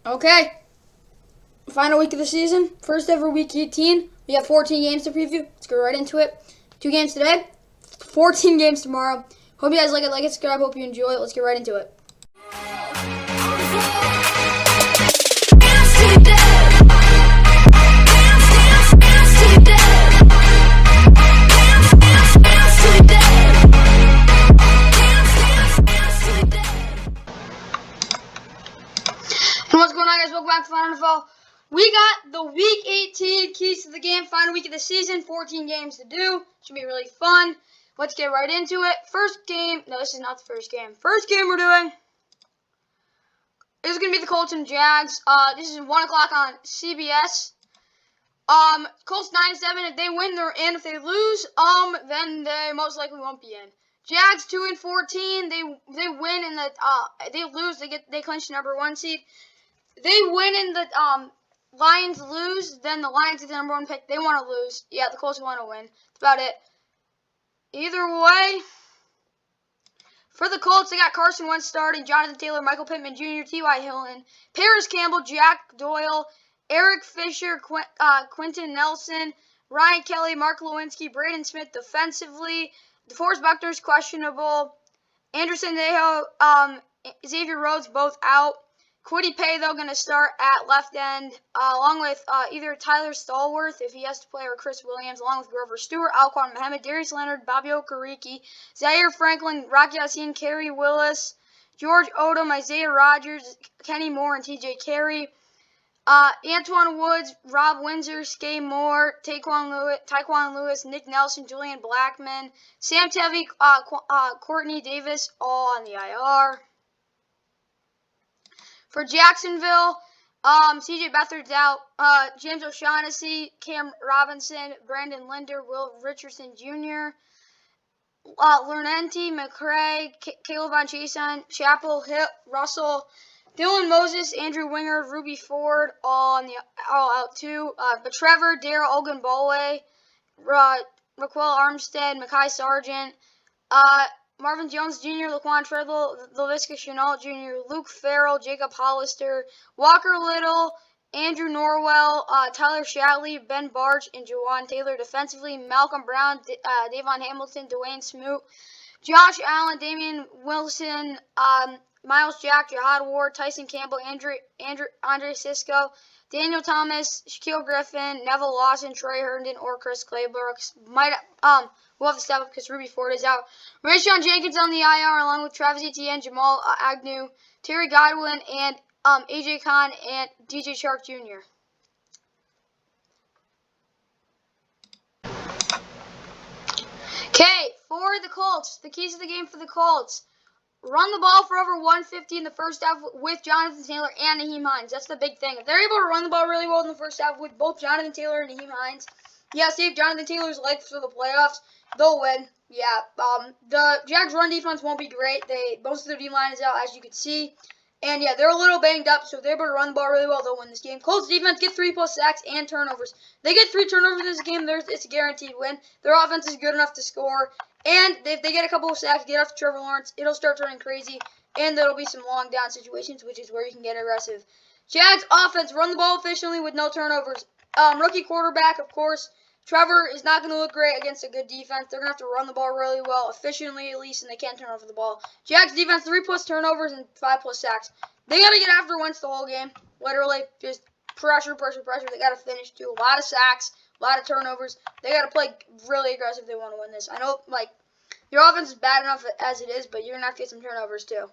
Okay, final week of the season, first ever week 18. We got 14 games to preview. Let's go right into it. 2 games today, 14 games tomorrow. Hope you guys like it, subscribe. Hope you enjoy it. Let's get right into it. And what's going on, guys? Welcome back to Final NFL. We got the Week 18 keys to the game, final week of the season, 14 games to do. Should be really fun. Let's get right into it. First game, no, this is not the first game. First game we're doing is going to be the Colts and Jags. This is 1 o'clock on CBS. Colts 9-7. If they win, they're in. If they lose, then they most likely won't be in. Jags 2-14. They win in the they lose. They clinch the #1 seed. They win in the Lions lose, then the Lions get the #1 pick. They want to lose. Yeah, the Colts want to win. That's about it. Either way, for the Colts, they got Carson Wentz starting, Jonathan Taylor, Michael Pittman Jr., T.Y. Hilton, Paris Campbell, Jack Doyle, Eric Fisher, Quentin Nelson, Ryan Kelly, Mark Lewinsky, Braden Smith defensively. DeForest Buckner's questionable. Anderson Dejo, Xavier Rhodes both out. Kwity Paye, though, going to start at left end, along with either Tyler Stallworth, if he has to play, or Chris Williams, along with Grover Stewart, Alquan Mohammed, Darius Leonard, Bobby Okereke, Zaire Franklin, Rocky Yassin, Kerry Willis, George Odom, Isaiah Rodgers, Kenny Moore, and T.J. Carey. Antoine Woods, Rob Windsor, Skay Moore, Tyquan Lewis, Nick Nelson, Julian Blackman, Sam Tevy, Courtney Davis, all on the IR. For Jacksonville, C.J. Beathard's out. James O'Shaughnessy, Cam Robinson, Brandon Linder, Will Richardson Jr., Lernenti, McCray, Caleb Von Chason, Chappell, Hip, Russell, Dylan Moses, Andrew Winger, Ruby Ford, all out too. But Trevor, Darrell Ogunbowale, Raquel Armstead, Mekhi Sargent, Marvin Jones Jr., Laquan Treadwell, Laviska Shenault Jr., Luke Farrell, Jacob Hollister, Walker Little, Andrew Norwell, Tyler Shatley, Ben Barch, and Jawan Taylor defensively. Malcolm Brown, Davon Hamilton, Dwayne Smoot, Josh Allen, Damian Wilson, Miles Jack, Jahad Ward, Tyson Campbell, Andre Sisco, Daniel Thomas, Shaquille Griffin, Neville Lawson, Trey Herndon, or Chris Claybrooks. We'll have to step up because Ruby Ford is out. Rayshon Jenkins on the IR, along with Travis Etienne, Jamal Agnew, Terry Godwin, and AJ Khan and DJ Chark Jr. Okay, for the Colts, the keys to the game for the Colts. Run the ball for over 150 in the first half with Jonathan Taylor and Nyheim Hines. That's the big thing. If they're able to run the ball really well in the first half with both Jonathan Taylor and Nyheim Hines, save Jonathan Taylor's legs for the playoffs, they'll win. Yeah, the Jags' run defense won't be great. Most of their D-line is out, as you can see. And, yeah, they're a little banged up, so if they're able to run the ball really well, they'll win this game. Colts defense get 3+ sacks and turnovers. They get 3 turnovers in this game, it's a guaranteed win. Their offense is good enough to score. And if they get a couple of sacks, get off to Trevor Lawrence, it'll start turning crazy. And there'll be some long down situations, which is where you can get aggressive. Jags offense, run the ball efficiently with no turnovers. Rookie quarterback, of course. Trevor is not going to look great against a good defense. They're going to have to run the ball really well, efficiently at least, and they can't turn over the ball. Jags defense, 3+ turnovers and 5+ sacks. They got to get after Wentz the whole game. Literally, just pressure. They got to finish, too. A lot of sacks, a lot of turnovers. They got to play really aggressive if they want to win this. I know, your offense is bad enough as it is, but you're going to have to get some turnovers, too.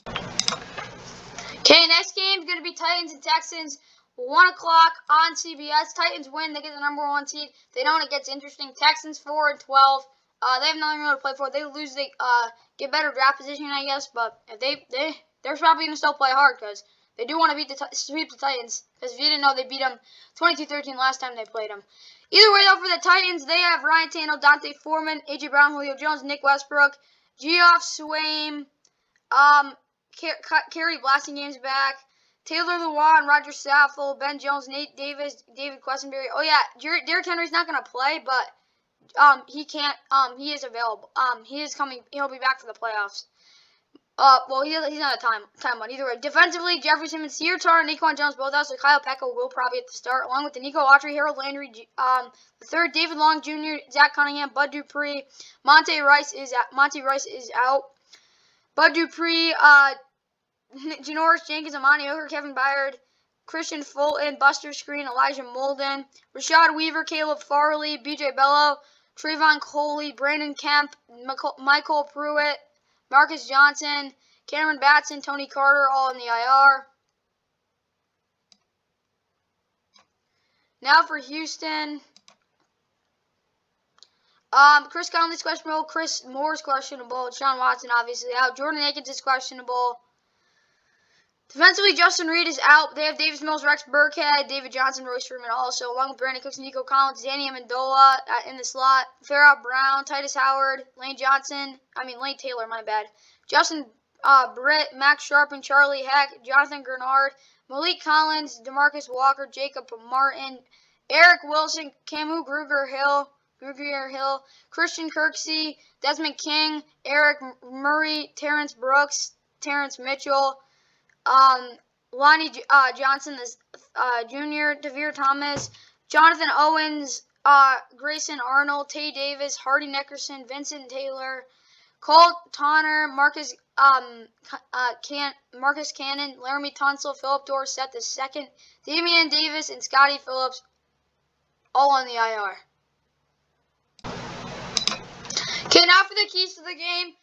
Okay, next game is going to be Titans and Texans. 1 o'clock on CBS. Titans win. They get the #1 seed. If they don't, it gets interesting. Texans 4-12. They have nothing really to play for. If they lose, they get better draft position, I guess. But if they're probably going to still play hard because they do want to sweep the Titans. Because if you didn't know, they beat them 22-13 last time they played them. Either way, though, for the Titans, they have Ryan Tannehill, Dante Foreman, A.J. Brown, Julio Jones, Nick Westbrook, Geoff Swaim, Kerry Blasingham's back, Taylor Lewan, Roger Saffold, Ben Jones, Nate Davis, David Quessenberry. Oh, yeah, Derrick Henry's not going to play, but he can't. He is available. He is coming. He'll be back for the playoffs. Well, he's not a time one either way. Defensively, Jeffrey Simmons, Sear Tar, and Naquan Jones both out, so Kyle Peko will probably at the start, along with the Nico Autry, Harold Landry, the third, David Long Jr., Zach Cunningham, Bud Dupree, Monty Rice is out. Bud Dupree, Janoris Jenkins, Amani Oker, Kevin Byard, Christian Fulton, Buster Screen, Elijah Molden, Rashad Weaver, Caleb Farley, BJ Bello, Trayvon Coley, Brandon Kemp, Michael Pruitt, Marcus Johnson, Cameron Batson, Tony Carter, all in the IR. Now for Houston. Chris Conley's questionable. Chris Moore's questionable. Sean Watson obviously out. Jordan Akins is questionable. Defensively, Justin Reed is out. They have Davis Mills, Rex Burkhead, David Johnson, Royce Freeman also, along with Brandon Cooks, Nico Collins, Danny Amendola in the slot, Farrell Brown, Titus Howard, Lane Taylor, my bad. Justin Britt, Max Sharp, and Charlie Heck, Jonathan Grenard, Malik Collins, DeMarcus Walker, Jacob Martin, Eric Wilson, Camu Grugier-Hill, Christian Kirksey, Desmond King, Eric Murray, Terrence Brooks, Terrence Mitchell, Lonnie Johnson Jr., Devere Thomas, Jonathan Owens, Grayson Arnold, Tay Davis, Hardy Neckerson, Vincent Taylor, Colt Tonner, Marcus Cannon, Laramie Tunsil, Philip Dorsett II, Damian Davis, and Scotty Phillips, all on the IR. Okay, now for the keys to the game.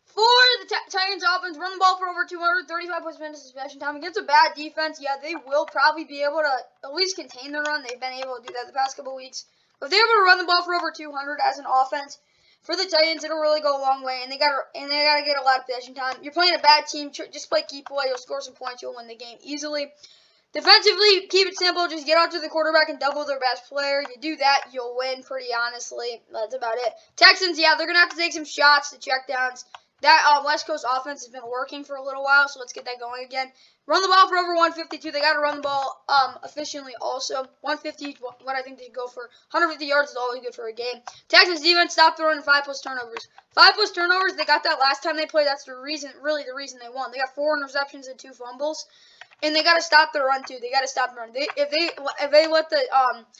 For the Titans offense, run the ball for over 235 minutes of possession time. Against a bad defense, yeah, they will probably be able to at least contain the run. They've been able to do that the past couple weeks. But if they're able to run the ball for over 200 as an offense, for the Titans, it'll really go a long way. And they gotta get a lot of possession time. You're playing a bad team, just play keep away. You'll score some points. You'll win the game easily. Defensively, keep it simple. Just get out to the quarterback and double their best player. You do that, you'll win pretty honestly. That's about it. Texans, yeah, they're going to have to take some shots to check downs. That West Coast offense has been working for a little while, so let's get that going again. Run the ball for over 152. They got to run the ball efficiently also. 150 is what I think they go for. 150 yards is always good for a game. Texans defense stopped throwing 5+ turnovers. 5+ turnovers, they got that last time they played. That's really the reason they won. They got 4 interceptions and 2 fumbles. And they got to stop the run, too. They got to stop the run. If they let the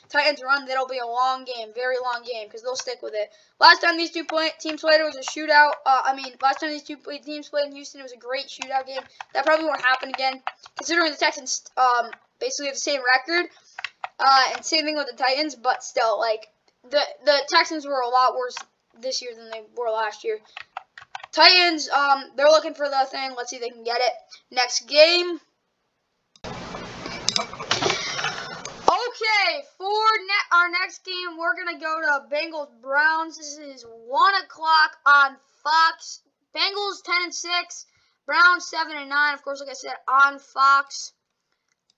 Titans run, that'll be a long game, very long game, because they'll stick with it. Last time these two teams played, it was a shootout. Last time these two teams played in Houston, it was a great shootout game. That probably won't happen again, considering the Texans basically have the same record. And same thing with the Titans, but still, like, the Texans were a lot worse this year than they were last year. Titans, they're looking for the thing. Let's see if they can get it. Next game. Okay, for our next game, we're going to go to Bengals Browns. This is 1 o'clock on Fox. Bengals 10-6, Browns 7-9. Of course, like I said, on Fox.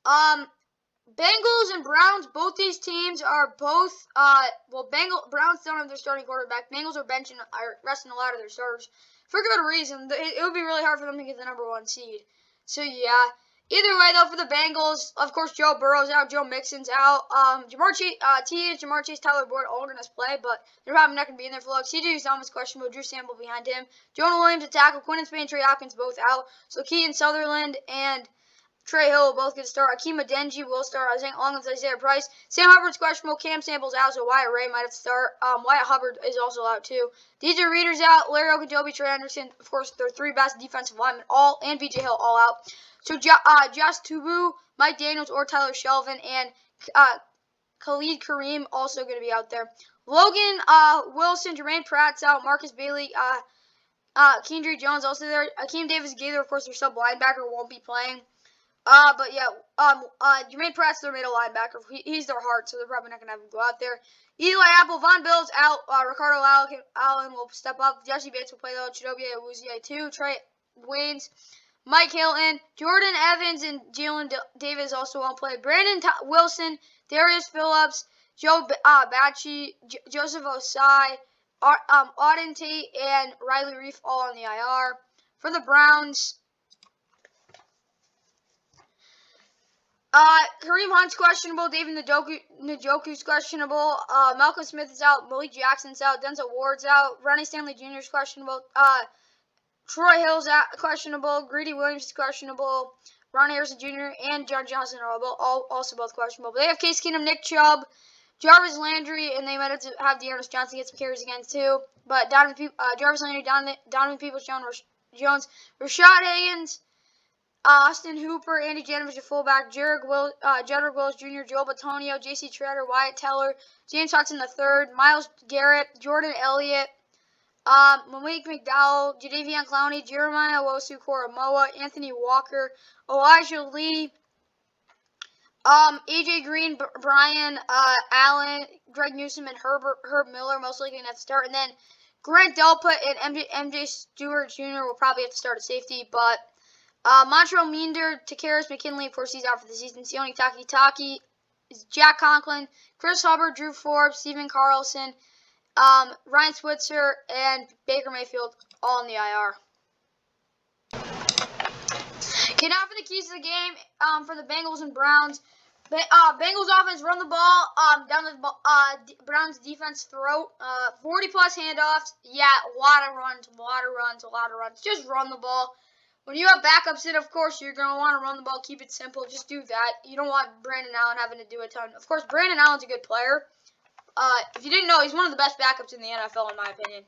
Bengals and Browns, both these teams are both, Browns don't have their starting quarterback. Bengals are resting a lot of their starters for good reason. It would be really hard for them to get the number 1 seed. So, yeah. Either way, though, for the Bengals, of course, Joe Burrow's out, Joe Mixon's out. Jamar Chase, Tyler Boyd, all going to play, but they're probably not going to be in there for long. C.J. Uzomah's questionable, Drew Sample behind him. Jonah Williams, a tackle, Quinton Spain, Trey Hopkins, both out. So Keaton Sutherland and Trey Hill will both get a start. Akeem Adeniji will start, along with Isaiah Price. Sam Hubbard's questionable, Cam Sample's out, so Wyatt Ray might have to start. Wyatt Hubbard is also out, too. DJ Reader's out, Larry Ogunjobi, Trey Anderson, of course, their 3 best defensive linemen, and VJ Hill all out. So Josh Tubu, Mike Daniels, or Tyler Shelvin, and Khalid Kareem also going to be out there. Logan Wilson, Jermaine Pratt's out. Marcus Bailey, Keandre Jones also there. Akeem Davis-Gaither, of course, their sub-linebacker, won't be playing. But yeah, Jermaine Pratt's their middle linebacker. He's their heart, so they're probably not going to have him go out there. Eli Apple, Von Bill's out. Ricardo Allen will step up. Jesse Bates will play though. Chidobe Awuzie too. Trey Waynes, Mike Hilton, Jordan Evans, and Jalen Davis also won't play. Brandon Wilson, Darius Phillips, Joe Bacci, Joseph Osai, Auden Tate, and Riley Reef all on the IR. For the Browns, Kareem Hunt's questionable. David Njoku's questionable. Malcolm Smith is out. Malik Jackson's out. Denzel Ward's out. Ronnie Stanley Jr. is questionable. Troy Hill's questionable. Greedy Williams is questionable. Ron Harrison Jr. and John Johnson are also both questionable. But they have Case Keenum, Nick Chubb, Jarvis Landry, and they might have to have Dearness Johnson get some carries again too. But Jarvis Landry, Donovan Peoples-Jones, Rashad Higgins, Austin Hooper, Andy Janovich, a fullback, Jedrick Wills Jr., Joe Bitonio, J.C. Treader, Wyatt Teller, James Hudson III, Myles Garrett, Jordan Elliott, Malik McDowell, Jadeveon Clowney, Jeremiah Owusu-Koramoah, Anthony Walker, Elijah Lee, AJ Green, Brian Allen, Greg Newsome, and Herb Miller most likely going to have to start. And then Grant Delpit and MJ Stewart Jr. will probably have to start at safety. But Montreal Meander, Takarius McKinley, of course, he's out for the season. Sione Takitaki, Jack Conklin, Chris Hubbard, Drew Forbes, Stephen Carlson, Ryan Switzer, and Baker Mayfield all in the IR. Okay, now for the keys to the game for the Bengals and Browns. Bengals offense run the ball down the Browns defense throat. 40-plus handoffs. Yeah, a lot of runs. Just run the ball. When you have backups in, of course, you're going to want to run the ball. Keep it simple. Just do that. You don't want Brandon Allen having to do a ton. Of course, Brandon Allen's a good player. If you didn't know, he's one of the best backups in the NFL, in my opinion.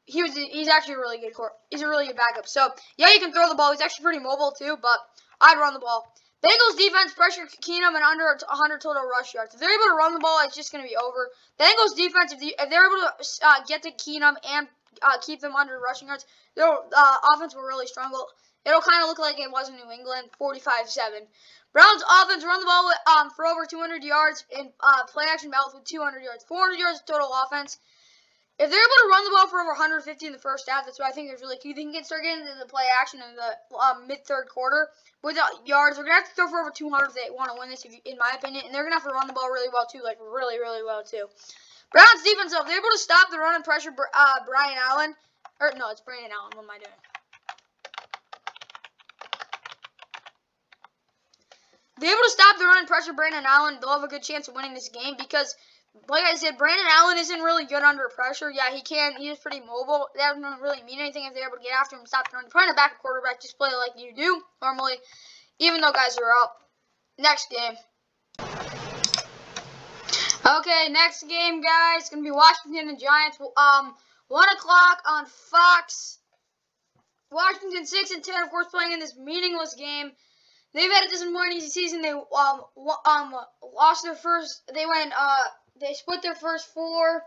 He's actually a really good He's a really good backup. So, yeah, you can throw the ball. He's actually pretty mobile, too, but I'd run the ball. Bengals defense pressure Keenum and under 100 total rush yards. If they're able to run the ball, it's just going to be over. Bengals defense, if they're able to get to Keenum and keep them under rushing yards, their offense will really struggle. It'll kind of look like it was in New England, 45-7. Browns offense run the ball for over 200 yards and play action battles with 200 yards. 400 yards total offense. If they're able to run the ball for over 150 in the first half, that's what I think is really key. They can start getting into the play action in the mid-third quarter with yards. They're going to have to throw for over 200 if they want to win this, in my opinion. And they're going to have to run the ball really well, too. Like, really, really well, too. Browns defense, though, if they're able to stop the run and pressure Brian Allen. Or, no, it's Brandon Allen. What am I doing? If they're able to stop the run and pressure Brandon Allen, they'll have a good chance of winning this game because, like I said, Brandon Allen isn't really good under pressure. Yeah, he can. He is pretty mobile. That doesn't really mean anything if they're able to get after him and stop the run. You're trying to back a quarterback, just play like you do normally, even though guys are out. Next game. Okay, next game, guys. It's going to be Washington and Giants. 1 o'clock on Fox. Washington 6-10, of course, playing in this meaningless game. They've had a disappointing season. They lost their first. They split their first four.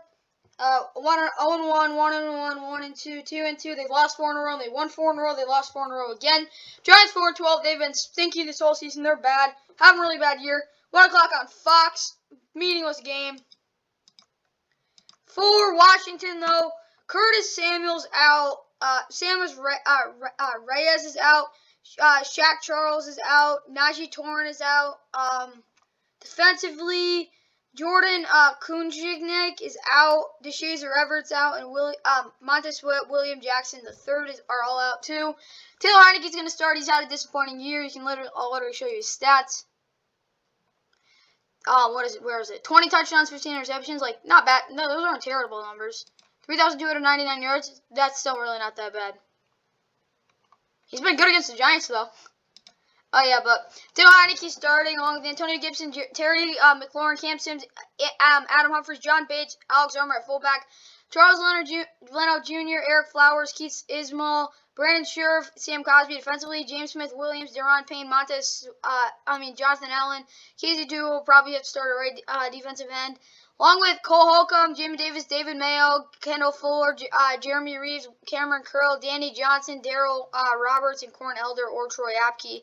0-1, 1-1, 1-2, 2-2. They've lost 4 in a row. They won 4 in a row. They lost 4 in a row again. Giants 4-12. They've been stinky this whole season. They're bad. Having a really bad year. 1 o'clock on Fox. Meaningless game. For Washington, though, Curtis Samuel's out. Reyes is out. Shaq Charles is out. Najee Torin is out. Defensively, Jordan Kunjignik is out. Deshazer Everett's out. And Montez Sweat, William Jackson III are all out too. Taylor Heineke's going to start. He's had a disappointing year. I'll literally show you his stats. Where is it? 20 touchdowns, 15 interceptions. Like, not bad. No, those aren't terrible numbers. 3,299 yards. That's still really not that bad. He's been good against the Giants, though. Oh, yeah, but Taylor Heinicke starting along with Antonio Gibson, Terry McLaurin, Cam Sims, Adam Humphries, John Bates, Alex Armour at fullback, Charles Leno Jr., Eric Flowers, Keith Ismail, Brandon Scherf, Sam Cosby defensively, James Smith Williams, Deron Payne, Jonathan Allen, Casey Dewey will probably have to start at right defensive end. Along with Cole Holcomb, Jamie Davis, David Mayo, Kendall Fuller, Jeremy Reeves, Cameron Curl, Danny Johnson, Daryl Roberts, and Corn Elder or Troy Apke.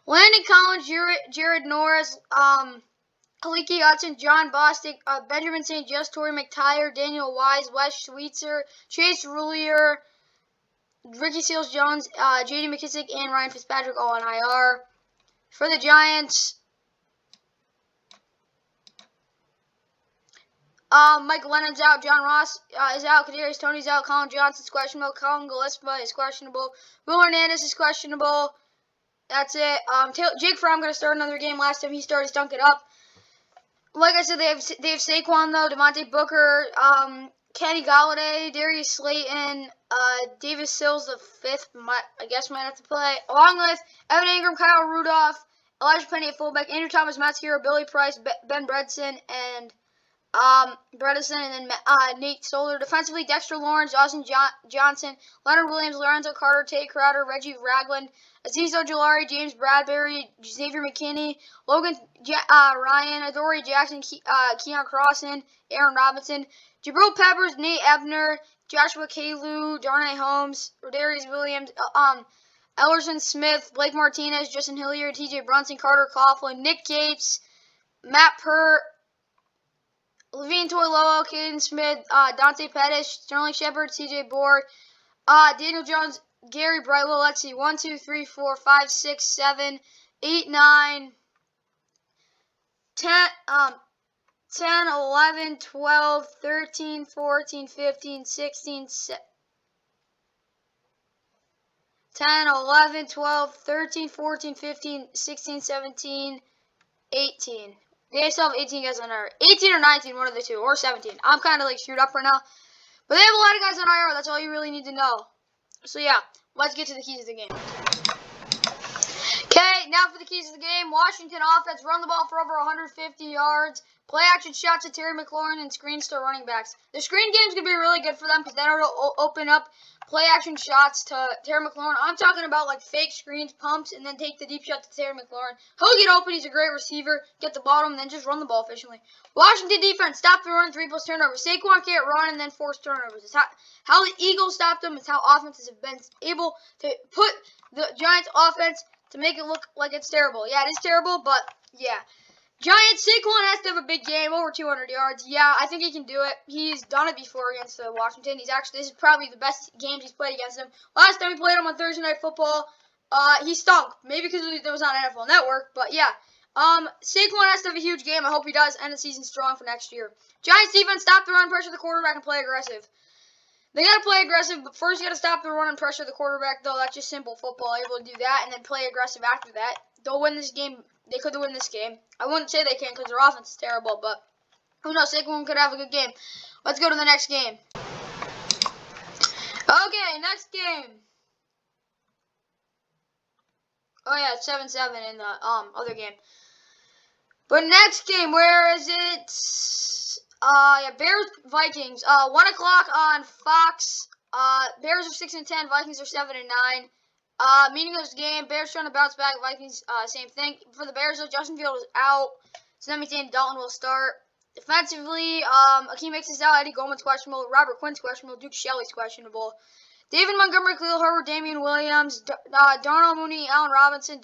Landon Collins, Jared Norris, Kaliki Hudson, John Bostic, Benjamin St. Just, Torrey McTyer, Daniel Wise, Wes Schweitzer, Chase Rulier, Ricky Seals-Jones, J.D. McKissick, and Ryan Fitzpatrick all on IR. For the Giants, Michael Lennon's out, John Ross is out, Kadarius Toney's out, Colin Johnson's questionable, Colin Gillespie is questionable, Will Hernandez is questionable. That's it. Jake Fromm going to start another game. Last time he started, he stunk it up. Like I said, they have Saquon, though, Devontae Booker, Kenny Golladay, Darius Slayton, Davis Sills the fifth, might have to play, along with Evan Ingram, Kyle Rudolph, Elijah Penny at fullback, Andrew Thomas, Matt Skura, Billy Price, Ben Bredesen, and then Nate Stoller. Defensively, Dexter Lawrence, Austin Johnson, Leonard Williams, Lorenzo Carter, Tate Crowder, Reggie Ragland, Azeez Ojulari, James Bradbury, Xavier McKinney, Logan Ryan, Adoree Jackson, Keon Crossan, Aaron Robinson, Jabril Peppers, Nate Ebner, Joshua Kalu, Darnay Holmes, Rodarius Williams, Ellerson Smith, Blake Martinez, Justin Hilliard, TJ Brunson, Carter Coughlin, Nick Gates, Matt Pert, Levine Toilolo, Caden Smith, Dante Pettis, Sterling Shepard, CJ Board, Daniel Jones, Gary Brightwell. Let's see, 1, 2, 3, 4, 5, 6, 7, 8, 9, 10, 10, 11, 12, 13, 14, 15, 16, 10, 11, 12, 13, 14, 15, 16, 17, 18. They still have 18 guys on IR. 18 or 19, one of the two, or 17. I'm kind of like screwed up right now. But they have a lot of guys on IR. That's all you really need to know. So yeah, let's get to the keys of the game. Okay, now for the keys of the game. Washington offense, run the ball for over 150 yards. Play action shots to Terry McLaurin and screens to running backs. The screen game is going to be really good for them because then it'll open up play action shots to Terry McLaurin. I'm talking about like fake screens, pumps, and then take the deep shot to Terry McLaurin. He'll get open. He's a great receiver. Get the bottom and then just run the ball efficiently. Washington defense, stop the run, 3+ turnovers. Saquon can't run and then force turnovers. It's how the Eagles stopped them. It's how offenses have been able to put the Giants offense to make it look like it's terrible. Yeah, it is terrible, but yeah. Giants, Saquon has to have a big game, over 200 yards. Yeah, I think he can do it. He's done it before against Washington. This is probably the best games he's played against them. Last time he played him on Thursday Night Football, he stunk. Maybe because it was on NFL Network, but yeah. Saquon has to have a huge game. I hope he does end the season strong for next year. Giants defense, stop the run, pressure the quarterback, and play aggressive. They got to play aggressive, but first you got to stop the run and pressure the quarterback, though. That's just simple football. Able to do that, and then play aggressive after that. They'll win this game. They could win this game. I wouldn't say they can because their offense is terrible, but who knows? Saquon could have a good game. Let's go to the next game. Okay, next game. Oh, yeah, it's 7-7 in the other game. But next game, where is it? Yeah, Bears, Vikings. 1 o'clock on Fox. Bears are 6-10. Vikings are 7-9. Meaningless game. Bears trying to bounce back. Vikings, same thing. For the Bears, though, Justin Fields is out. So that means Andy Dalton will start. Defensively, Akeem Hicks is out. Eddie Goldman's questionable. Robert Quinn's questionable. Duke Shelley's questionable. David Montgomery, Khalil Herbert, Damian Williams, Darnell Mooney, Allen Robinson,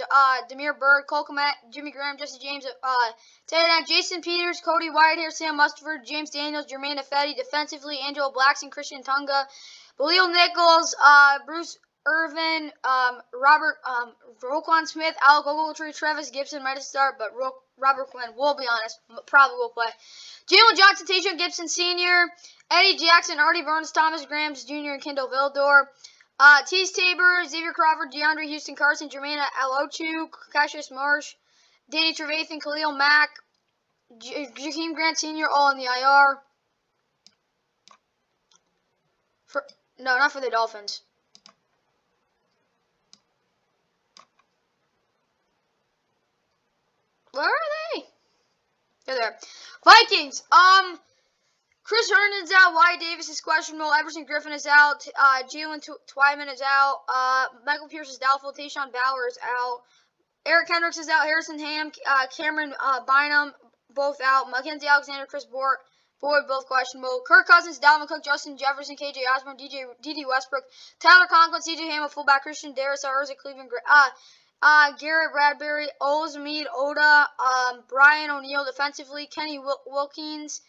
Demir Bird, Cole Kmet, Jimmy Graham, Jesse James, Jason Peters, Cody Whitehair, Sam Mustipher, James Daniels, Jermaine Ifedi. Defensively, Angelo Blackson, Christian Tunga, Khalil Nichols, Bruce Irvin, Roquan Smith, Alec Ogletree, Travis Gibson might have started, but Robert Quinn, we'll be honest, probably will play. Jalen Johnson, Tayshaun Gibson Sr., Eddie Jackson, Artie Burns, Thomas Grahams Jr., and Kendall Vildor. Tease Tabor, Xavier Crawford, DeAndre Houston Carson, Jermaine Alochu, Cassius Marsh, Danny Trevathan, Khalil Mack, Jakeem Grant Sr., all in the IR. No, not for the Dolphins. Where are they? They're there. Vikings. Chris Herndon's out. Wyatt Davis is questionable. Everson Griffin is out. Jalen Twyman is out. Michael Pierce is doubtful. Tayshaun Bauer is out. Eric Kendricks is out. Harrison Ham, Cameron Bynum, both out. Mackenzie Alexander, Chris Boyd, both questionable. Kirk Cousins, Dalvin Cook, Justin Jefferson, KJ Osborne, D.D. Westbrook, Tyler Conklin, C.J. Ham, fullback, Christian Darius, Arza, Cleveland, Garrett Bradbury, Oz Mead, Oda, Brian O'Neill defensively, Kenny Wilkins,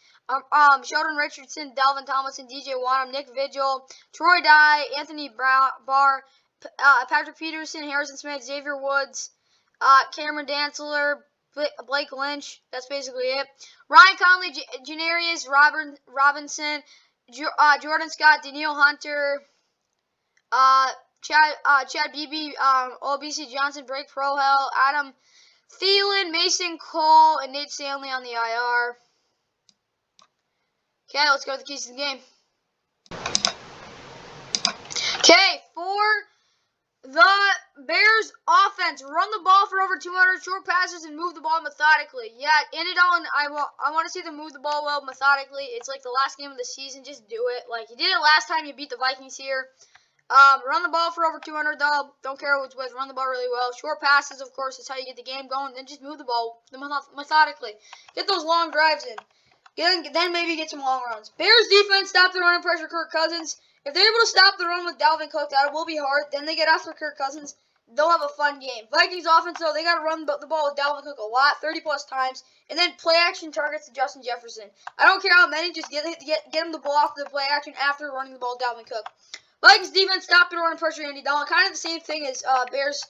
Sheldon Richardson, Dalvin Tomlinson, DJ Wanham, Nick Vigil, Troy Dye, Anthony Barr, Patrick Peterson, Harrison Smith, Xavier Woods, Cameron Dantzler, Blake Lynch. That's basically it. Ryan Conley, Janarius Robinson, Jordan Scott, Daniil Hunter, Chad Beebe, OBC Johnson, Drake Prohel, Adam Thielen, Mason Cole, and Nate Stanley on the IR. Okay, let's go to the keys to the game. Okay, for the Bears offense, run the ball for over 200 short passes and move the ball methodically. Yeah, in it all, and I want to see them move the ball well methodically. It's like the last game of the season. Just do it. Like you did it last time you beat the Vikings here. Run the ball for over 200 though. Don't care who it's with. Run the ball really well. Short passes, of course, is how you get the game going. Then just move the ball methodically. Get those long drives in. Then maybe get some long runs. Bears defense stop the run and pressure Kirk Cousins. If they're able to stop the run with Dalvin Cook, that will be hard. Then they get after Kirk Cousins. They'll have a fun game. Vikings offense, though, they got to run the ball with Dalvin Cook a lot, 30-plus times, and then play action targets to Justin Jefferson. I don't care how many, just get him the ball off the play action after running the ball with Dalvin Cook. Vikings defense stop the run and pressure Andy Dalton. Kind of the same thing as Bears.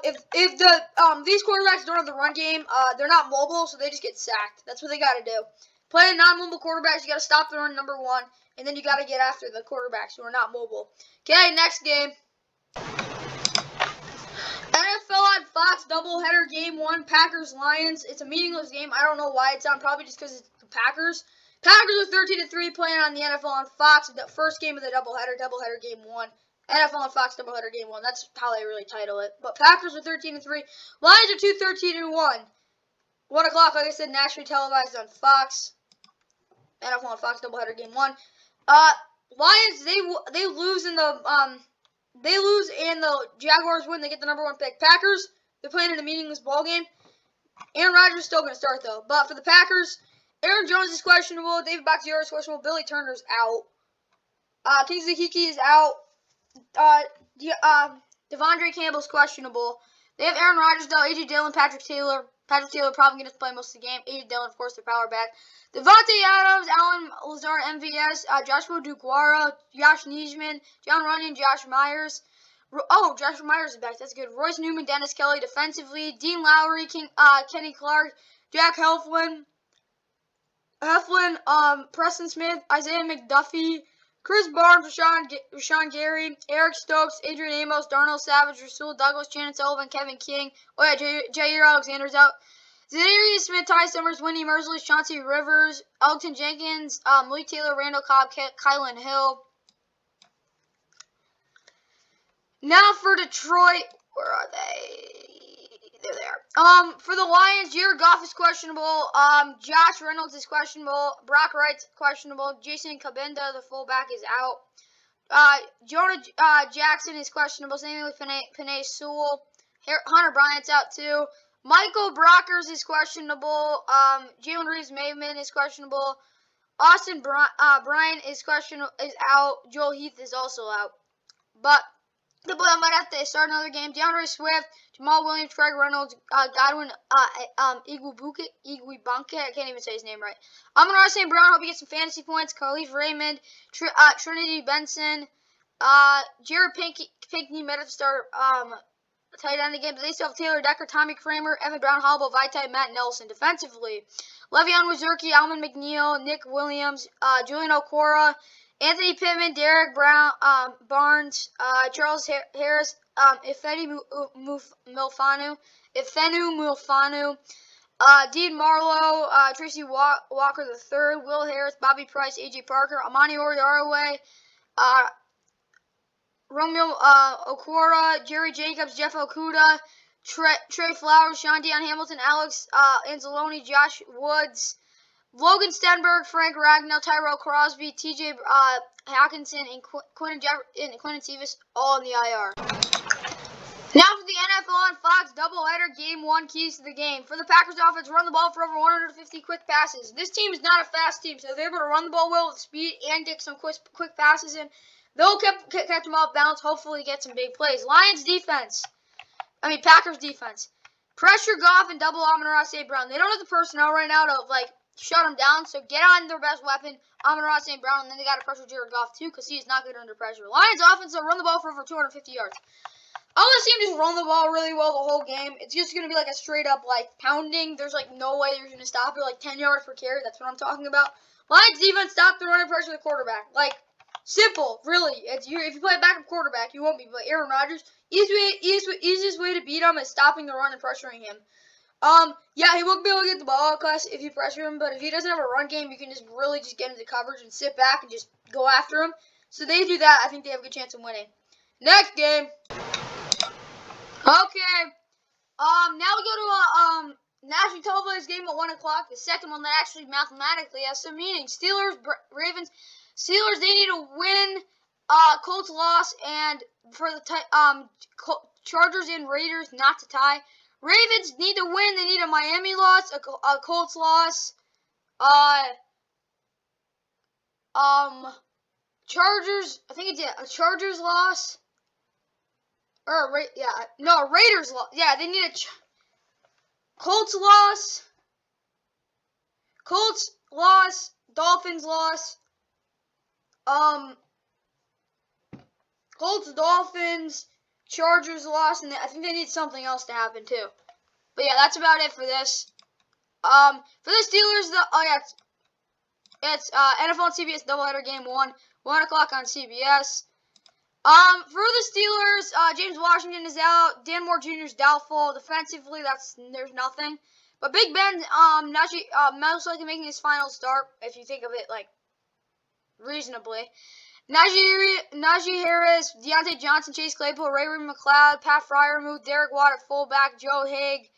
If these quarterbacks don't have the run game, they're not mobile, so they just get sacked. That's what they got to do. Playing non-mobile quarterbacks, you got to stop the run, number one, and then you got to get after the quarterbacks who are not mobile. Okay, next game. NFL on Fox doubleheader game 1, Packers-Lions. It's a meaningless game. I don't know why it's on. Probably just because it's the Packers. Packers are 13-3 playing on the NFL on Fox. The first game of the doubleheader game 1. NFL on Fox doubleheader game 1. That's how they really title it. But Packers are 13-3. Lions are 13-1. 1 o'clock, like I said, nationally televised on Fox. NFL on Fox doubleheader game 1. Lions they lose and the Jaguars win. They get the number 1 pick. Packers, they're playing in a meaningless ball game. Aaron Rodgers is still going to start though. But for the Packers, Aaron Jones is questionable. David Bakhtiari is questionable. Billy Turner's out. Kingsley Keke is out. Devondre Campbell's questionable. They have Aaron Rodgers though. A.J. Dillon, Patrick Taylor. Patrick Taylor probably going to play most of the game. A.J. Dillon, of course, the power back. Devontae Adams, Alan Lazard, MVS, Joshua Duguara, Josh Nijman, John Runyon, Josh Myers. Josh Myers is back. That's good. Royce Newman, Dennis Kelly defensively. Dean Lowry, Kenny Clark, Jack Heflin, Preston Smith, Isaiah McDuffie, Chris Barnes, Rashawn Gary, Eric Stokes, Adrian Amos, Darnell Savage, Rasul Douglas, Shannon Sullivan, Kevin King. Oh yeah, Jair Alexander's out. Zadarius Smith, Ty Summers, Wendy Merciless, Chauncey Rivers, Elgton Jenkins, Malik Taylor, Randall Cobb, Kylan Hill. Now for Detroit, where are they? There they are. For the Lions, Jared Goff is questionable. Josh Reynolds is questionable. Brock Wright's questionable. Jason Kabinda, the fullback, is out. Jonah Jackson is questionable. Same thing with Penei Sewell. Hunter Bryant's out too. Michael Brockers is questionable. Jalen Reeves-Maven is questionable. Austin Bryant is out. Joel Heath is also out. But the boy might have to start another game. DeAndre Swift, Jamal Williams, Craig Reynolds, Godwin, Igwebuike. I can't even say his name right. Amon-Ra St. Brown. Hope you get some fantasy points. Khalif Raymond, Trinity Benson, Jared Pinkney might have to start tight end again, but they still have Taylor Decker, Tommy Kramer, Evan Brown, Hannibal Vitae, Matt Nelson. Defensively, Le'Veon Wazurki, Alvin McNeil, Nick Williams, Julian Okora, Anthony Pittman, Derek Brown, Barnes, Charles Harris, Ifenu Milfanu, Dean Marlowe, Tracy Walker III, Will Harris, Bobby Price, AJ Parker, Amani Oriarwe, Romeo Okora, Jerry Jacobs, Jeff Okuda, Trey Flowers, Sean Dion Hamilton, Alex Anzalone, Josh Woods, Logan Stenberg, Frank Ragnall, Tyrell Crosby, TJ Hawkinson, and Quentin Cephas all in the IR. Now for the NFL on Fox doubleheader game 1 keys to the game. For the Packers offense, run the ball for over 150 quick passes. This team is not a fast team, so if they're able to run the ball well with speed and get some quick passes in, they'll catch them off balance, hopefully get some big plays. Packers defense. Pressure Goff and double Amon-Ra St. Brown. They don't have the personnel right now to, shut them down, so get on their best weapon, Amon-Ra St. Brown, and then they got to pressure Jared Goff, too, because he is not good under pressure. Lions offense, they'll run the ball for over 250 yards. I want to see him just run the ball really well the whole game. It's just going to be a straight up, pounding. There's, no way you're going to stop it. 10 yards per carry. That's what I'm talking about. Lions defense, stop the running pressure of the quarterback. Simple, really. If you play a backup quarterback, you won't be. But Aaron Rodgers, easiest way to beat him is stopping the run and pressuring him. Yeah, he won't be able to get the ball across if you pressure him, but if he doesn't have a run game, you can just really just get into coverage and sit back and just go after him. So they do that. I think they have a good chance of winning. Next game. Okay. Now we go to a nationally televised game at 1 o'clock. The second one that actually mathematically has some meaning. Steelers, Ravens. Steelers, they need to win. Colts loss, and for the Chargers and Raiders not to tie. Ravens need to win. They need a Miami loss, a Colts loss. Chargers. I think it's a Chargers loss. Or Raiders loss. Yeah, they need a Colts loss. Colts loss. Dolphins loss. Colts, Dolphins, Chargers loss, and I think they need something else to happen too. But yeah, that's about it for this. For the Steelers, it's NFL and CBS doubleheader game 1 o'clock on CBS. For the Steelers, James Washington is out. Dan Moore Jr. is doubtful. Defensively, there's nothing. But Big Ben, most likely making his final start, if you think of it like reasonably. Najee Harris, Deontay Johnson, Chase Claypool, Ray-Ray McCloud, Pat Freiermuth, Derek Watt at fullback, Joe Haig,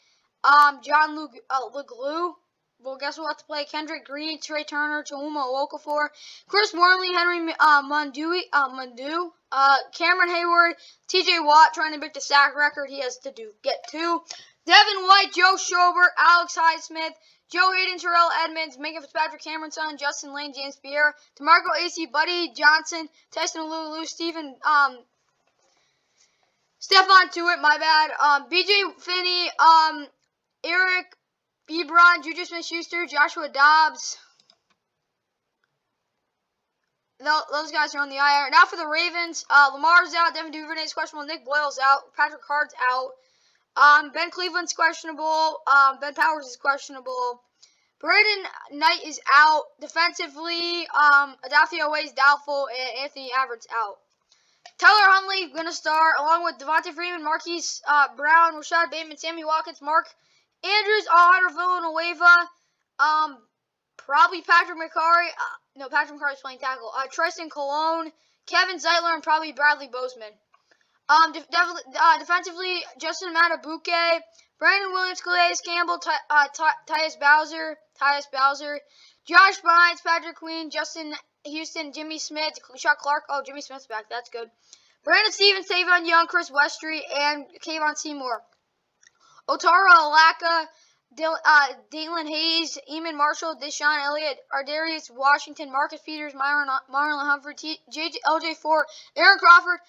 John LeGlue. Well, guess we'll have to play Kendrick Green, Trey Turner, Chuma Okafor, Chris Wormley, Henry Mundu, Cameron Hayward, T.J. Watt trying to break the sack record. He has to get 2. Devin White, Joe Schobert, Alex Highsmith, Joe Hayden, Terrell Edmonds, Minka Fitzpatrick, Cameron Sutton, Justin Lane, James Pierre, DeMarco A.C., Buddy Johnson, Tyson Lulu, Stephon Tuitt, my bad, B.J. Finney, Eric Ebron, Juju Smith-Schuster, Joshua Dobbs. Those guys are on the IR. Now for the Ravens, Lamar's out, Devin Duvernay's questionable, Nick Boyle's out, Patrick Hart's out. Ben Cleveland's questionable. Ben Powers is questionable. Braden Knight is out. Defensively, Adafio Way is doubtful, and Anthony Everett's out. Tyler Huntley going to start, along with Devontae Freeman, Marquise Brown, Rashad Bateman, Sammy Watkins, Mark Andrews, Alejandro Villanueva, probably Patrick McCarry. No, Patrick McCarry's playing tackle. Tristan Colon, Kevin Zeitler, and probably Bradley Bozeman. Defensively, Justin Matabuke, Brandon Williams, Calais Campbell, Tyus Bowser, Josh Bynes, Patrick Queen, Justin Houston, Jimmy Smith, Chuck Clark. Oh, Jimmy Smith's back. That's good. Brandon Stevens, Tavon Young, Chris Westry, and Kayvon Seymour. Otaro Alaka, Dalen Hayes, Eamon Marshall, Deshaun Elliott, Ardarius Washington, Marcus Peters, Marlon Humphrey, LJ Ford, Aaron Crawford,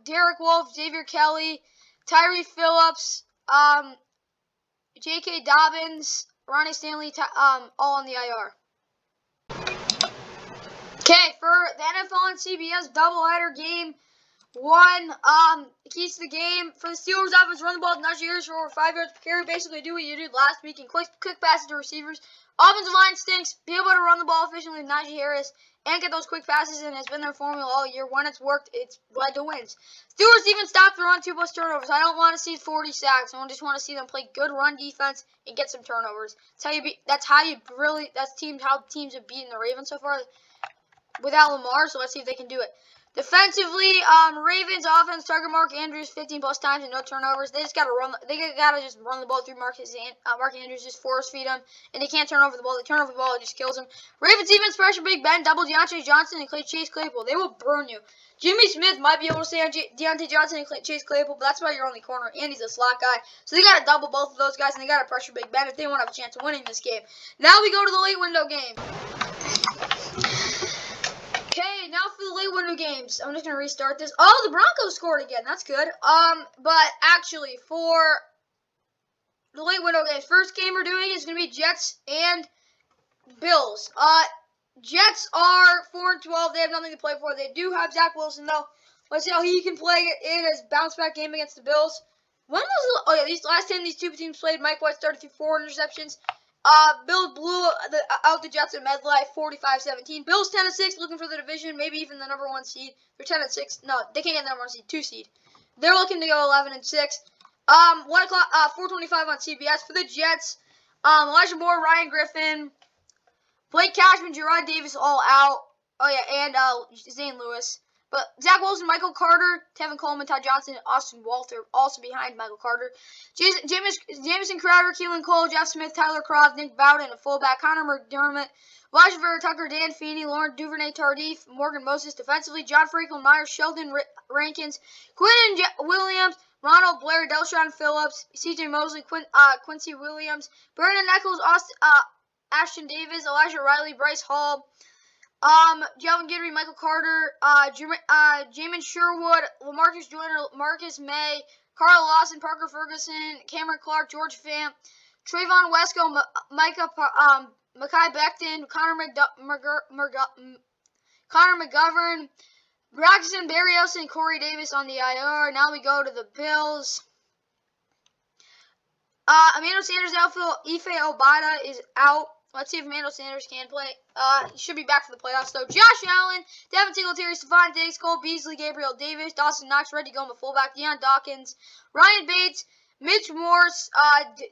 Derek Wolfe, Xavier Kelly, Tyree Phillips, J.K. Dobbins, Ronnie Stanley, all on the IR. Okay, for the NFL and CBS doubleheader game 1, keys to the game. For the Steelers offense, run the ball to Najee Harris for over 5 yards per carry. Basically do what you did last week and quick passes to receivers. Offensive line stinks. Be able to run the ball efficiently with Najee Harris and get those quick passes, and it's been their formula all year. When it's worked, it's led to wins. Steelers even stopped the run 2+ turnovers. I don't want to see 40 sacks. I just want to see them play good run defense and get some turnovers. That's how teams have beaten the Ravens so far without Lamar. So let's see if they can do it. Defensively, Ravens offense target Mark Andrews 15+ times and no turnovers. They just gotta just run the ball through Mark Andrews, just force feed him, and they can't turn over the ball. They turn over the ball, it just kills him. Ravens defense pressure Big Ben, double Deontay Johnson and Chase Claypool. They will burn you. Jimmy Smith might be able to stay on Deontay Johnson and Chase Claypool, but that's about your only corner, and he's a slot guy. So they gotta double both of those guys, and they gotta pressure Big Ben if they want to have a chance of winning this game. Now we go to the late window game. Okay, now for the late window games. I'm just going to restart this. Oh, the Broncos scored again. That's good. But actually, for the late window games, first game we're doing is going to be Jets and Bills. Jets are 4-12. They have nothing to play for. They do have Zach Wilson, though. Let's see how he can play in his bounce-back game against the Bills. These last 10 these two teams played, Mike White started through 4 interceptions. Bills blew out the Jets at MetLife 45-17. Bills 10-6, looking for the division, maybe even the number 1 seed. They're 10-6. No, they can't get the number 1 seed, 2 seed. They're looking to go 11-6. 1 o'clock, 4:25 on CBS for the Jets. Elijah Moore, Ryan Griffin, Blake Cashman, Gerard Davis all out. Oh yeah, and Zane Lewis. But Zach Wilson, Michael Carter, Tevin Coleman, Todd Johnson, and Austin Walter also behind Michael Carter. Jamison Crowder, Keelan Cole, Jeff Smith, Tyler Croft, Nick Bowden, a fullback, Connor McDermott, Elijah Vera Tucker, Dan Feeney, Lauren Duvernay Tardif, Morgan Moses defensively, John Franklin Myers, Sheldon Rankins, Quinn Williams, Ronald Blair, Delshon Phillips, C.J. Mosley, Quincy Williams, Brandon Eccles, Ashton Davis, Elijah Riley, Bryce Hall, Jelvin Guidry, Michael Carter, Jamin Sherwood, LaMarcus Joyner, Marcus May, Carl Lawson, Parker Ferguson, Cameron Clark, George Fant, Trayvon Wesco, Mekhi Becton, Connor McGovern, Braxton Berrios, and Corey Davis on the IR. Now we go to the Bills. Emmanuel Sanders outfield, Ife Obada is out. Let's see if Emmanuel Sanders can play. He should be back for the playoffs, though. Josh Allen, Devin Singletary, Stephon Diggs, Cole Beasley, Gabriel Davis, Dawson Knox, ready to go in the fullback, Deion Dawkins, Ryan Bates, Mitch Morse,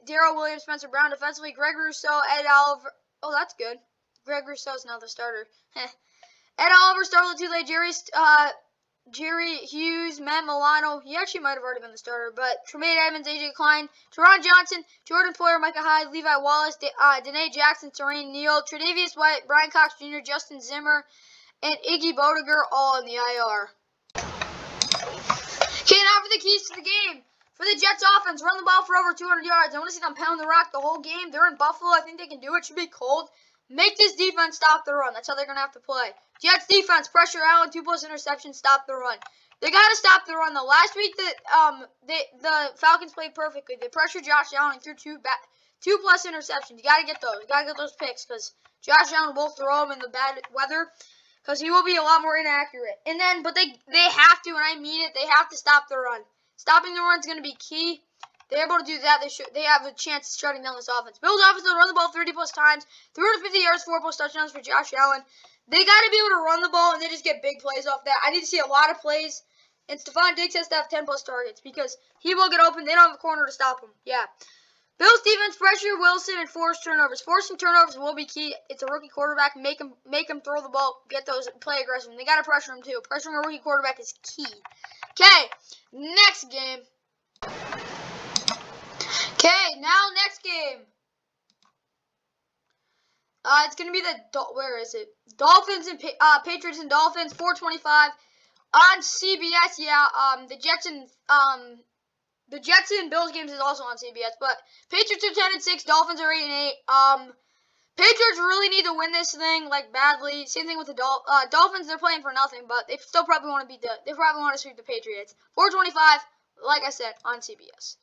Darrell Williams, Spencer Brown defensively, Greg Rousseau, Ed Oliver. Oh, that's good. Greg Rousseau's now the starter. Ed Oliver, Star Lotulelei, Jerry Hughes, Matt Milano. He actually might have already been the starter, but Tremaine Edmonds, AJ Klein, Teron Johnson, Jordan Poyer, Micah Hyde, Levi Wallace, Danae Jackson, Terrain Neal, Tre'Davious White, Brian Cox Jr., Justin Zimmer, and Iggy Bodiger all in the IR. Okay, now for the keys to the game. For the Jets offense, run the ball for over 200 yards. I want to see them pound the rock the whole game. They're in Buffalo. I think they can do it. Should be cold. Make this defense stop the run. That's how they're going to have to play. Jets defense, pressure Allen, 2+ interceptions, stop the run. They got to stop the run, though. Last week, the Falcons played perfectly. They pressured Josh Allen and threw 2+ interceptions. You got to get those. You got to get those picks because Josh Allen will throw them in the bad weather because he will be a lot more inaccurate. But they have to, and I mean it, they have to stop the run. Stopping the run is going to be key. They're able to do that. They have a chance of shutting down this offense. Bills offense will run the ball 30+ times, 350 yards, 4+ touchdowns for Josh Allen. They got to be able to run the ball, and they just get big plays off that. I need to see a lot of plays, and Stephon Diggs has to have 10+ targets because he will get open. They don't have a corner to stop him. Yeah. Bills defense, pressure Wilson, and force turnovers. Forcing turnovers will be key. It's a rookie quarterback. Make him throw the ball. Get those, play aggressive. And they got to pressure him, too. Pressuring a rookie quarterback is key. Okay, next game. Okay, now next game. It's gonna be where is it? Dolphins and Patriots and Dolphins, 4:25 on CBS. Yeah, the Jets and Bills games is also on CBS. But Patriots are 10-6, Dolphins are 8-8. Patriots really need to win this thing like badly. Same thing with the Dolphins. They're playing for nothing, but they still probably want to They probably want to sweep the Patriots. 4:25, like I said, on CBS.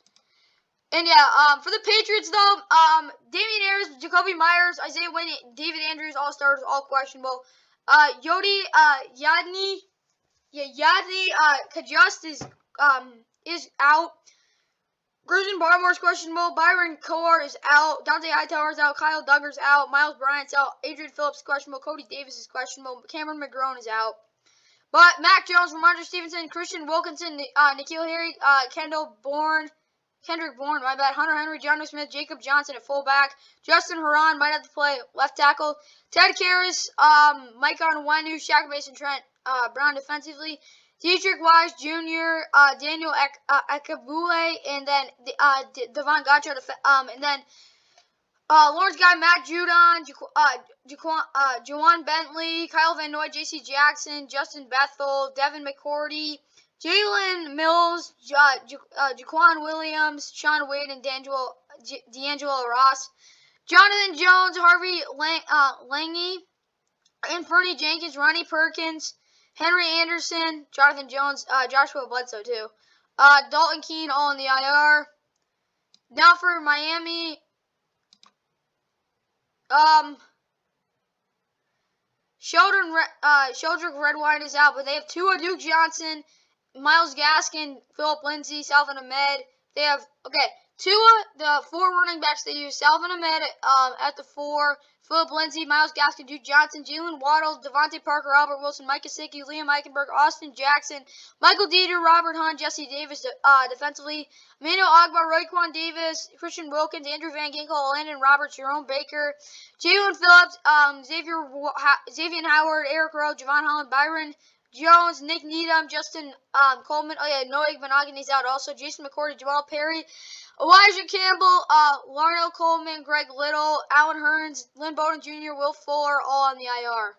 And yeah, for the Patriots though, Damian Harris, Jacoby Myers, Isaiah Wynn, David Andrews, all starters, all questionable. Yadni Kajust is out. Grayson Barmore's questionable. Byron Coar is out. Dante Hightower's out. Kyle Duggar's out. Miles Bryant's out. Adrian Phillips is questionable. Cody Davis is questionable. Cameron McGrone is out. But Mac Jones, Ramondre Stevenson, Christian Wilkinson, N'Keal Harry, Kendrick Bourne, my bad. Hunter Henry, John Smith, Jacob Johnson at fullback. Justin Haran might have to play left tackle. Ted Karras, Mike Onwenu, Shaq Mason Trent, Brown defensively. Dietrich Wise Jr., Daniel Akabule, and then Devon Gotcha, and then Lawrence Guy, Matt Judon, Juwan Bentley, Kyle Van Noy, J.C. Jackson, Justin Bethel, Devin McCourty, Jalen Mills, Jaquan Williams, Sean Wade, and D'Angelo Ross. Jonathan Jones, Harvey Lange, and Fernie Jenkins, Ronnie Perkins, Henry Anderson, Jonathan Jones, Joshua Bledsoe too. Dalton Keene all in the IR. Now for Miami. Sheldrick Redwine is out, but they have Tua, Duke Johnson, Myles Gaskin, Philip Lindsay, Salvin Ahmed. They have Tua, the 4 running backs they use: Salvin Ahmed at the 4, Philip Lindsay, Myles Gaskin, Duke Johnson, Jalen Waddle, Devontae Parker, Albert Wilson, Mike Gesicki, Liam Eichenberg, Austin Jackson, Michael Dieter, Robert Hunt, Jesse Davis defensively, Emmanuel Ogbah, Raekwon Davis, Christian Wilkins, Andrew Van Ginkel, Landon Roberts, Jerome Baker, Jalen Phillips, Xavier Howard, Eric Rowe, Javon Holland, Byron Jones, Nick Needham, Justin Coleman. Oh yeah, Noah Igbinogheni's out also. Jason McCourty, Jamal Perry, Elijah Campbell, Larnell Coleman, Greg Little, Alan Hearns, Lynn Bowden Jr., Will Fuller, all on the IR.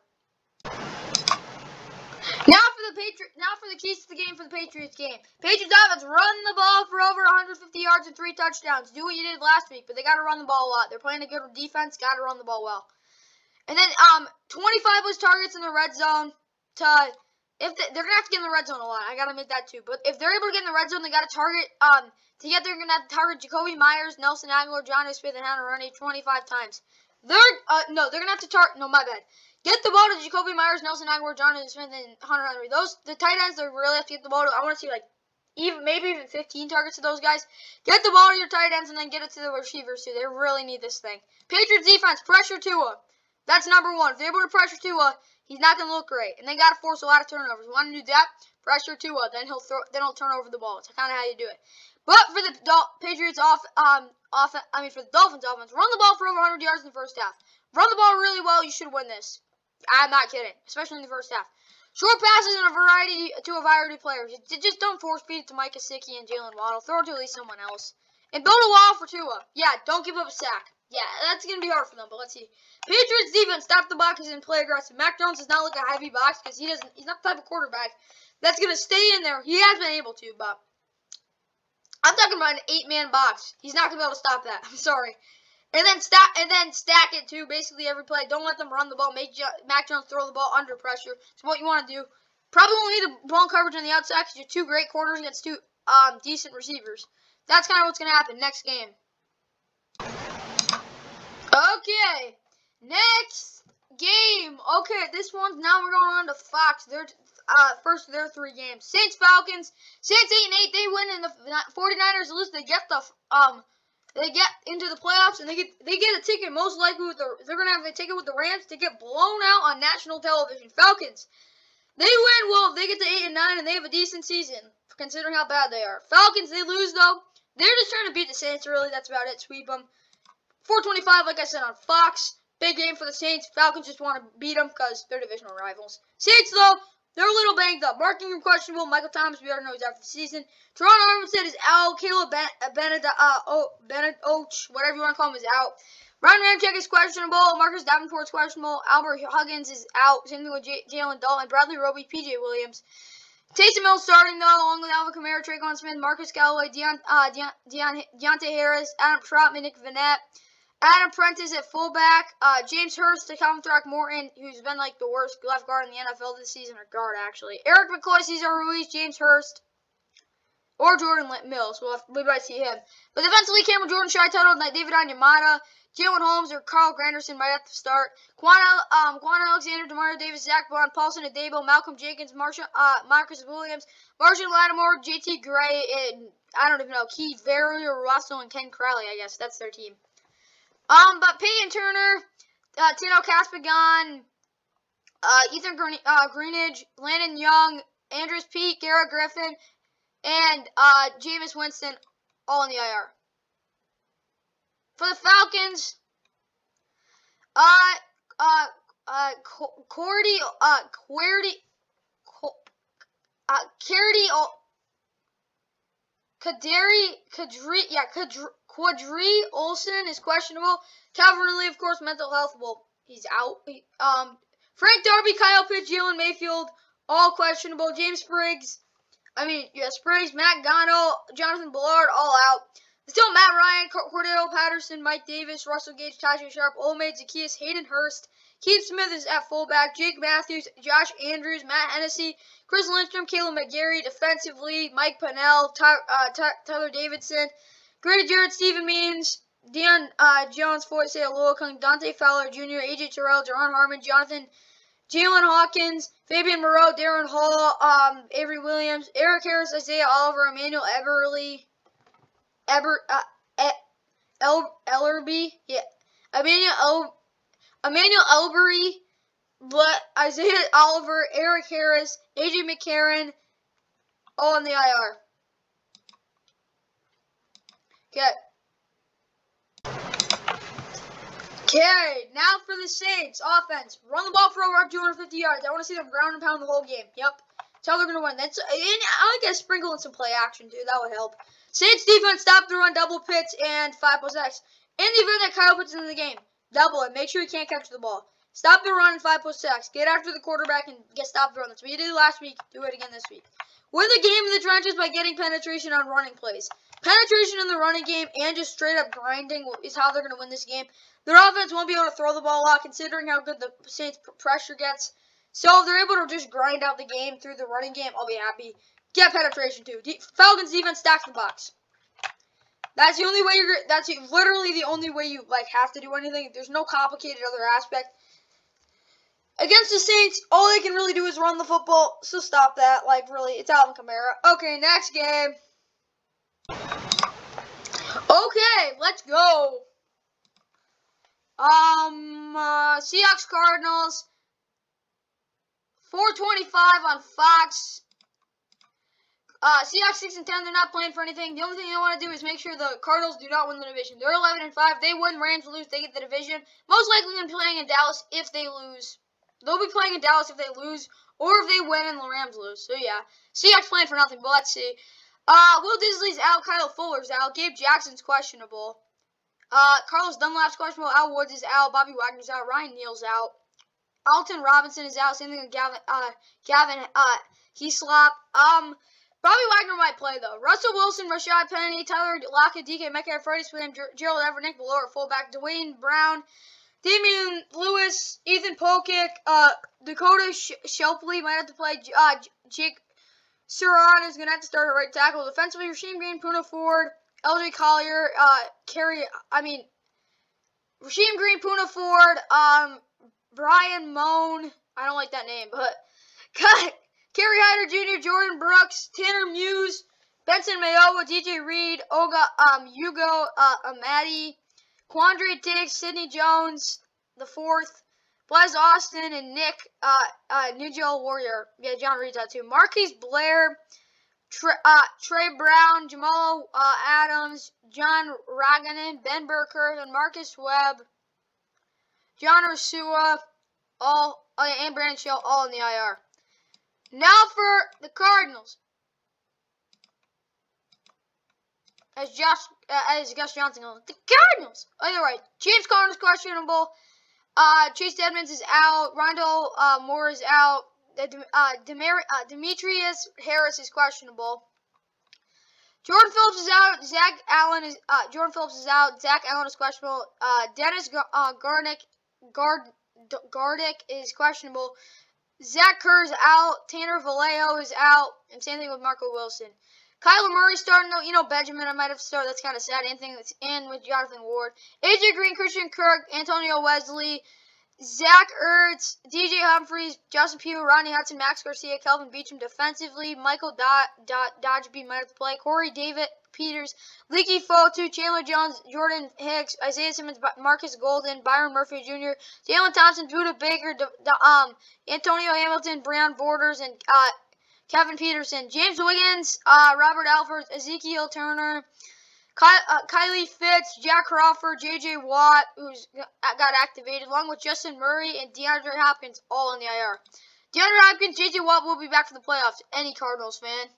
Now for the keys to the game for the Patriots game. Patriots offense, run the ball for over 150 yards and 3 touchdowns. Do what you did last week, but they got to run the ball a lot. They're playing a good defense, got to run the ball well. And then 25 plus targets in the red zone. They're gonna have to get in the red zone a lot. I gotta admit that too. But if they're able to get in the red zone, they got to target. They're gonna have to target Jacoby Myers, Nelson Aguilar, Jonnu Smith, and Hunter Rennie 25 times. They're gonna have to target. No, my bad. Get the ball to Jacoby Myers, Nelson Aguilar, Jonnu Smith, and Hunter Henry. The tight ends, they really have to get the ball to. I want to see maybe even 15 targets to those guys. Get the ball to your tight ends and then get it to the receivers too. They really need this thing. Patriots defense, pressure Tua. That's number 1. If they're able to pressure Tua, he's not going to look great. And they got to force a lot of turnovers. You want to do that? Pressure Tua. Then he'll turn over the ball. It's kind of how you do it. But for the Patriots for the Dolphins offense, run the ball for over 100 yards in the first half. Run the ball really well. You should win this. I'm not kidding. Especially in the first half. Short passes and a variety of players. Just don't force feed it to Mike Gesicki and Jalen Waddle. Throw it to at least someone else. And build a wall for Tua. Yeah, don't give up a sack. Yeah, that's going to be hard for them, but let's see. Patriots defense, stop the boxes and play aggressive. Mac Jones does not look a heavy box because he's not the type of quarterback that's going to stay in there. He has been able to, but I'm talking about an 8-man box. He's not going to be able to stop that. I'm sorry. And then stack it too, basically every play. Don't let them run the ball. Make Mac Jones throw the ball under pressure. It's what you want to do. Probably won't need a blown coverage on the outside because you're 2 great corners against 2 decent receivers. That's kind of what's going to happen next game. Okay, next game. Okay, this one's now we're going on to Fox. First of their 3 games. Saints Falcons. Saints 8-8. They win, and the 49ers lose. They get into the playoffs, and they get a ticket. Most likely they're gonna have a ticket with the Rams to get blown out on national television. Falcons. They win. Well, they get to 8-9, and they have a decent season considering how bad they are. Falcons. They lose though. They're just trying to beat the Saints. Really, that's about it. Sweep them. 425, like I said, on Fox. Big game for the Saints. Falcons just want to beat them because they're divisional rivals. Saints, though, they're a little banged up. Mark Ingram questionable. Michael Thomas, we already know he's out for the season. Teron Armstead is out. Caleb Bennett, whatever you want to call him, is out. Ryan Ramczyk is questionable. Marcus Davenport's questionable. Albert Huggins is out. Same thing with Jalen Dalton. Bradley Roby, P.J. Williams. Taysom Hill starting, though, along with Alvin Kamara, Traquan Smith, Marcus Callaway, Deontay Harris, Adam Trotman, Nick Vannett. Adam Prentice at fullback, James Hurst to Calvin Throckmorton, who's been like the worst left guard in the NFL this season, or guard actually. Eric McCoy, Cesar Ruiz, James Hurst, or Jordan Mills. We might see him. But defensively, Cameron Jordan, Shai Tuttle, David Onyemata, Jalen Holmes, or Carl Granderson might have to start. Quan Alexander, DeMario Davis, Zach Bond, Paulson Adebo, Malcolm Jenkins, Marcus Williams, Marshall Lattimore, JT Gray, and I don't even know, Keith Verry or Russell and Ken Crowley, I guess. That's their team. But Peyton Turner, Tino Caspigan, Ethan Greenidge, Landon Young, Andrews Pete, Garrett Griffin, and Jameis Winston, all in the IR. For the Falcons, Quadri Olson is questionable. Calvin Ridley, of course, mental health. Well, he's out. Frank Darby, Kyle Pitts, Jalen Mayfield, all questionable. Spriggs, Matt Gano, Jonathan Ballard, all out. Still Matt Ryan, Cordero Patterson, Mike Davis, Russell Gage, Tajay Sharp, Olmade, Zacchaeus, Hayden Hurst. Keith Smith is at fullback. Jake Matthews, Josh Andrews, Matt Hennessy, Chris Lindstrom, Caleb McGarry. Defensively, Mike Pennell, Tyler Davidson, Grady Jarrett, Stephen Means, Deion Jones, Foyce Oluokun, Dante Fowler Jr., AJ Terrell, Jaron Harmon, Jalen Hawkins, Fabian Moreau, Darren Hall, Avery Williams, Eric Harris, Isaiah Oliver, Emmanuel Ellerby. Yeah. Emmanuel Ellery. But Isaiah Oliver, Eric Harris, AJ McCarron, all in the IR. Okay, now for the Saints offense. Run the ball for over 250 yards. I want to see them ground and pound the whole game. Yep. That's how they're going to win. I like to sprinkle in some play action, too. That would help. Saints defense, stop the run, double pitch, and 5+X. In the event that Kyle puts in the game, double it. Make sure he can't catch the ball. Stop the run and 5+X. Get after the quarterback and stop the run. That's what you did last week. Do it again this week. Win the game in the trenches by getting penetration on running plays. Penetration in the running game and just straight up grinding is how they're going to win this game. Their offense won't be able to throw the ball a lot considering how good the Saints pressure gets. So if they're able to just grind out the game through the running game, I'll be happy. Get penetration too. Falcons defense stacks the Bucs. That's the only way that's literally the only way you have to do anything. There's no complicated other aspect. Against the Saints, all they can really do is run the football. So stop that. Really, it's Alvin Kamara. Okay, next game. Okay, let's go. Seahawks Cardinals. 4:25 on Fox. Seahawks 6-10. They're not playing for anything. The only thing they want to do is make sure the Cardinals do not win the division. They're 11-5. They win. Rams lose. They get the division. Most likely going to be playing in Dallas if they lose. They'll be playing in Dallas if they lose, or if they win and the Rams lose. So yeah, Seahawks playing for nothing. But let's see. Will Disley's out. Kyle Fuller's out. Gabe Jackson's questionable. Carlos Dunlap's questionable. Al Woods is out. Bobby Wagner's out. Ryan Neal's out. Alton Robinson is out. Same thing with Gavin Heaslop. Bobby Wagner might play, though. Russell Wilson, Rashad Penny, Tyler Lockett, DK Metcalf, Freddie Swim, Gerald Everett, Nick Ballore, fullback, Dwayne Brown, Damian Lewis, Ethan Pokic, Dakota Shelpley might have to play. Jake Suran is going to have to start at right tackle. Defensively, Rasheem Green, Puna Ford, LJ Collier, Rasheem Green, Puna Ford, Brian Moan. I don't like that name, but Kerry Hyder Jr., Jordan Brooks, Tanner Muse, Benson Mayowa, DJ Reed, Hugo Amadi, Quandre Diggs, Sidney Jones, the fourth, Blaise Austin, and Nick Nigel Warrior. Yeah, John Reed's out too. Marquise Blair, Trey Brown, Jamal Adams, John Raganen, Ben Burkirk, and Marcus Webb, John Ursua, and Brandon Shell, all in the IR. Now for the Cardinals. As Gus Johnson goes, the Cardinals. Either way, James Conner's questionable. Chase Edmonds is out. Rondo Moore is out. Demetrius Harris is questionable. Jordan Phillips is out. Jordan Phillips is out. Zach Allen is questionable. Dennis Gardick is questionable. Zach Kerr is out. Tanner Vallejo is out. And same thing with Marco Wilson. Kyler Murray starting, though. Benjamin I might have started. That's kind of sad. Anything that's in with Jonathan Ward. AJ Green, Christian Kirk, Antonio Wesley, Zach Ertz, DJ Humphries, Justin Pugh, Rodney Hudson, Max Garcia, Kelvin Beachum defensively. Michael Dodgeby might have to play. Corey David Peters, Leaky Fotu, Chandler Jones, Jordan Hicks, Isaiah Simmons, Marcus Golden, Byron Murphy Jr., Jalen Thompson, Buda Baker, Antonio Hamilton, Breon Borders, and Kevin Peterson, James Wiggins, Robert Alford, Ezekiel Turner, Kylie Fitz, Jack Crawford, J.J. Watt, who's got activated, along with Justin Murray and DeAndre Hopkins, all in the IR. DeAndre Hopkins, J.J. Watt will be back for the playoffs. Any Cardinals fan.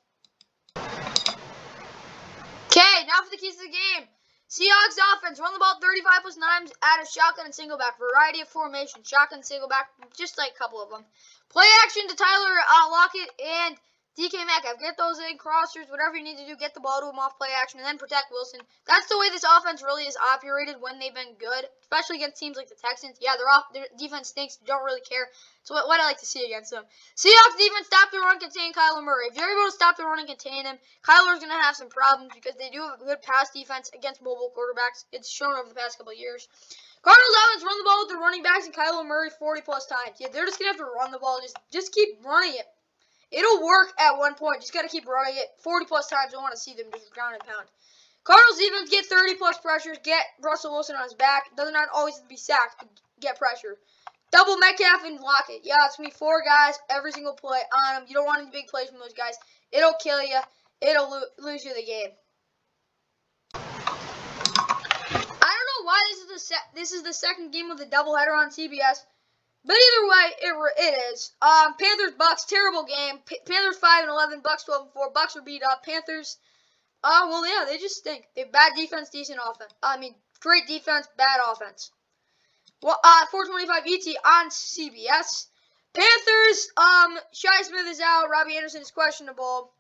Okay, now for the keys to the game. Seahawks offense, run the ball 35+ times, add a shotgun and single back. Variety of formation, shotgun, single back, just like a couple of them. Play action to Tyler Lockett and DK Metcalf. Get those in, crossers, whatever you need to do. Get the ball to him off play action, and then protect Wilson. That's the way this offense really is operated when they've been good, especially against teams like the Texans. Yeah, their defense stinks. Don't really care. So what I like to see against them. Seahawks defense, stop the run, contain Kyler Murray. If you're able to stop the run and contain him, Kyler's going to have some problems because they do have a good pass defense against mobile quarterbacks. It's shown over the past couple of years. Cardinals offense, run the ball with their running backs and Kyler Murray 40+ times. Yeah, they're just going to have to run the ball. Just keep running it. It'll work at one point. Just got to keep running it 40+ times. I want to see them just ground and pound. Cardinals defense get 30-plus pressures, get Russell Wilson on his back. Does not always have to be sacked, but get pressure. Double Metcalf and Lockett. Yeah, it's going to be 4 guys every single play on them. You don't want any big plays from those guys. It'll kill you. It'll lose you the game. I don't know why this is the second game of the doubleheader on CBS, but either way, it is. Panthers Bucs, terrible game. Panthers 5-11, Bucs 12-4. Bucs are beat up. Panthers, well, yeah, they just stink. They have bad defense, decent offense. Great defense, bad offense. Well, 4:25 ET on CBS. Panthers, Shi Smith is out. Robbie Anderson is questionable.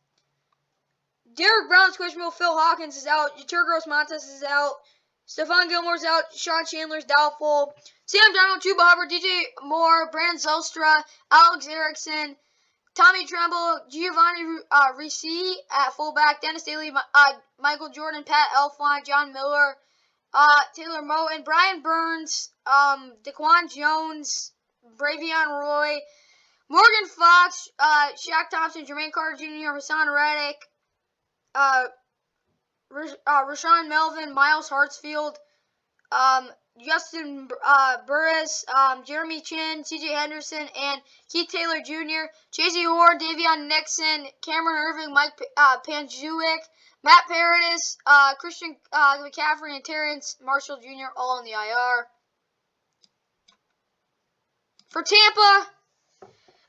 Derek Brown's questionable. Phil Hawkins is out. Yetur Gross-Matos is out. Stephon Gilmore's out. Sean Chandler's doubtful. Sam Darnold, Chuba Hubbard, DJ Moore, Brandon Zylstra, Alex Erickson, Tommy Tremble, Giovanni Ricci at fullback, Dennis Daly, Michael Jordan, Pat Elflein, John Miller, Taylor Moton, Brian Burns, Daquan Jones, Bravion Roy, Morgan Fox, Shaq Thompson, Jermaine Carter Jr., Hassan Reddick, Rashawn Melvin, Miles Hartsfield, Justin Burris, Jeremy Chin, CJ Henderson, and Keith Taylor Jr., J.C. Horn, Davion Nixon, Cameron Irving, Mike Panjuic, Matt Paradis, Christian McCaffrey, and Terrence Marshall Jr. all on the IR. For Tampa,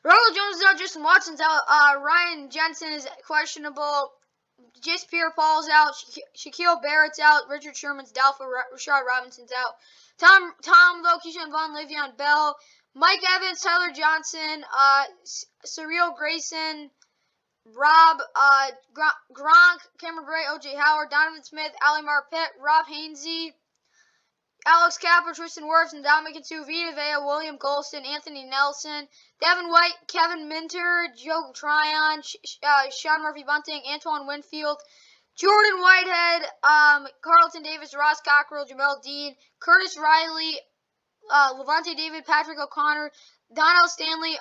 Ronald Jones is out, Justin Watson's out, Ryan Jensen is questionable, Jace Pierre-Paul's out, Shaquille Barrett's out, Richard Sherman's doubtful, Rashard Robinson's out, Tom Lowe, Keyshawn Vaughn, Le'Veon Bell, Mike Evans, Tyler Johnson, Cyril Grayson, Rob Gronk, Cameron Bray, O.J. Howard, Donovan Smith, Ali Marpet, Rob Hainsey, Alex Kappa, Tristan Wirfs, Ndamukong Suh, Vita Vea, William Golston, Anthony Nelson, Devin White, Kevin Minter, Joe Tryon, Sean Murphy-Bunting, Antoine Winfield, Jordan Whitehead, Carlton Davis, Ross Cockrell, Jamel Dean, Curtis Riley, Levante David, Patrick O'Connor, Donnell Stanley,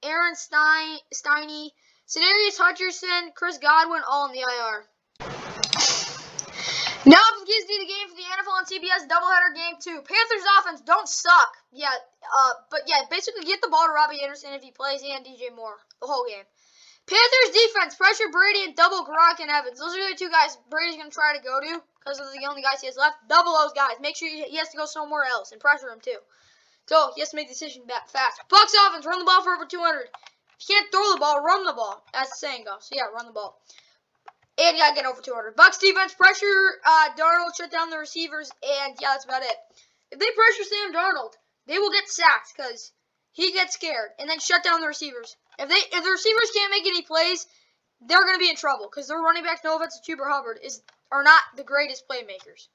Aaron Stiney, Sedarius Hutcherson, Chris Godwin, all in the IR. Now for the kids do the game for the NFL on CBS doubleheader game 2. Panthers offense don't suck. But basically get the ball to Robbie Anderson if he plays and DJ Moore the whole game. Panthers defense, pressure Brady and double Gronk and Evans. Those are the 2 guys Brady's going to try to go to because they're the only guys he has left. Double those guys. Make sure he has to go somewhere else and pressure him too. So he has to make the decision back fast. Bucs offense, run the ball for over 200. If you can't throw the ball, run the ball. As the saying goes. So yeah, run the ball. And you gotta get over 200. Bucs defense, pressure Darnold, shut down the receivers, and yeah, that's about it. If they pressure Sam Darnold, they will get sacked because he gets scared, and then shut down the receivers. If the receivers can't make any plays, they're gonna be in trouble because their running backs, no offense to Chuba Hubbard, are not the greatest playmakers.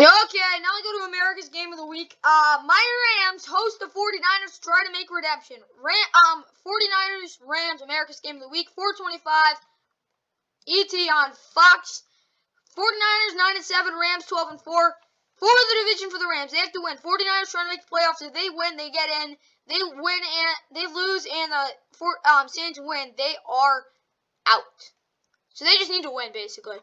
Okay, now we go to America's Game of the Week. My Rams host the 49ers to try to make redemption. 49ers, Rams, America's Game of the Week, 4:25, ET on Fox. 49ers 9-7, Rams 12-4. For the division for the Rams, they have to win. 49ers trying to make the playoffs. If they win, they get in. They win and they lose, and the Saints win. They are out. So they just need to win, basically.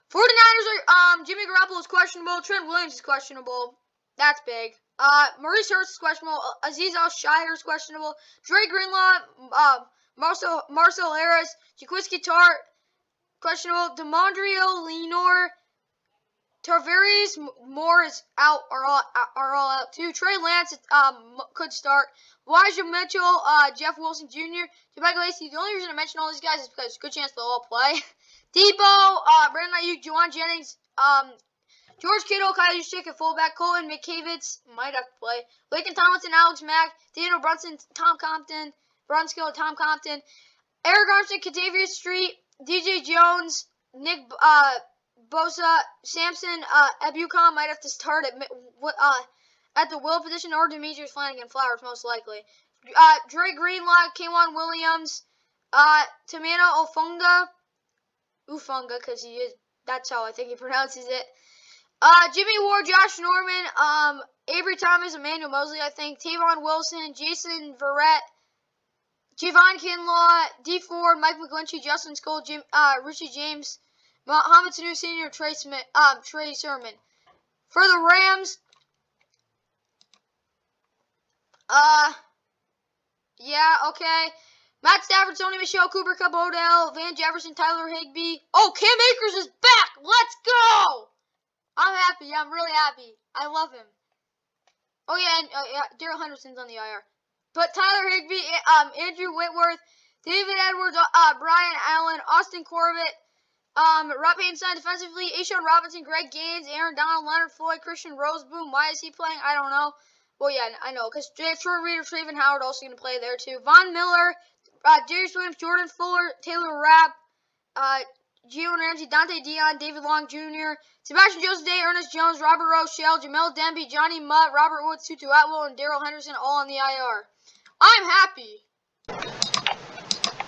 49ers are, Jimmy Garoppolo is questionable. Trent Williams is questionable. That's big. Maurice Hurst is questionable. Azeez Al-Shire is questionable. Dre Greenlaw, Marcel Harris, Jaquiski Tartt, questionable. DeMondre Lenore, Tarvarius Moore is out, are all out too. Trey Lance could start. Elijah Mitchell, Jeff Wilson Jr., Tobacco Lacey. The only reason I mention all these guys is because it's a good chance they'll all play. Debo, Brandon Ayuk, Juwan Jennings, George Kittle, Kyle Juszczyk at fullback, Colin McKavitz might have to play. Laken Tomlinson, Alex Mack, Daniel Brunson, Tom Compton, Brunskill, Tom Compton, Eric Armstead, Katavius Street, DJ Jones, Nick Bosa, Samson, Ebukam might have to start at the will position, or Demetrius Flowers most likely. Dre Greenlaw, K'Wan Williams, Tamana Ufunga, because that's how I think he pronounces it. Jimmy Ward, Josh Norman, Avery Thomas, Emmanuel Mosley, I think, Tavon Wilson, Jason Verrett, Javon Kinlaw, D Ford, Mike McGlinchey, Justin Cole, Richie James, Mohamed Sanu Sr., Trey Sermon. For the Rams, yeah, okay. Matt Stafford, Sony Michel, Cooper Kupp, Odell, Van Jefferson, Tyler Higbee. Oh, Cam Akers is back. Let's go. I'm happy. I'm really happy. I love him. Oh, yeah, and Daryl Henderson's on the IR. But Tyler Higbee, Andrew Whitworth, David Edwards, Brian Allen, Austin Corbett, Rob Hainstein defensively, Ashawn Robinson, Greg Gaines, Aaron Donald, Leonard Floyd, Christian Roseboom. Why is he playing? I don't know. Well, yeah, I know, because Jordan Reed, Traven Howard also going to play there, too. Von Miller, Darius Williams, Jordan Fuller, Taylor Rapp, Gio Ramsey, Dante Dion, David Long Jr., Sebastian Joseph Day, Ernest Jones, Robert Rochelle, Jamel Demby, Johnny Mutt, Robert Woods, Tutu Atwell, and Daryl Henderson all on the IR. I'm happy.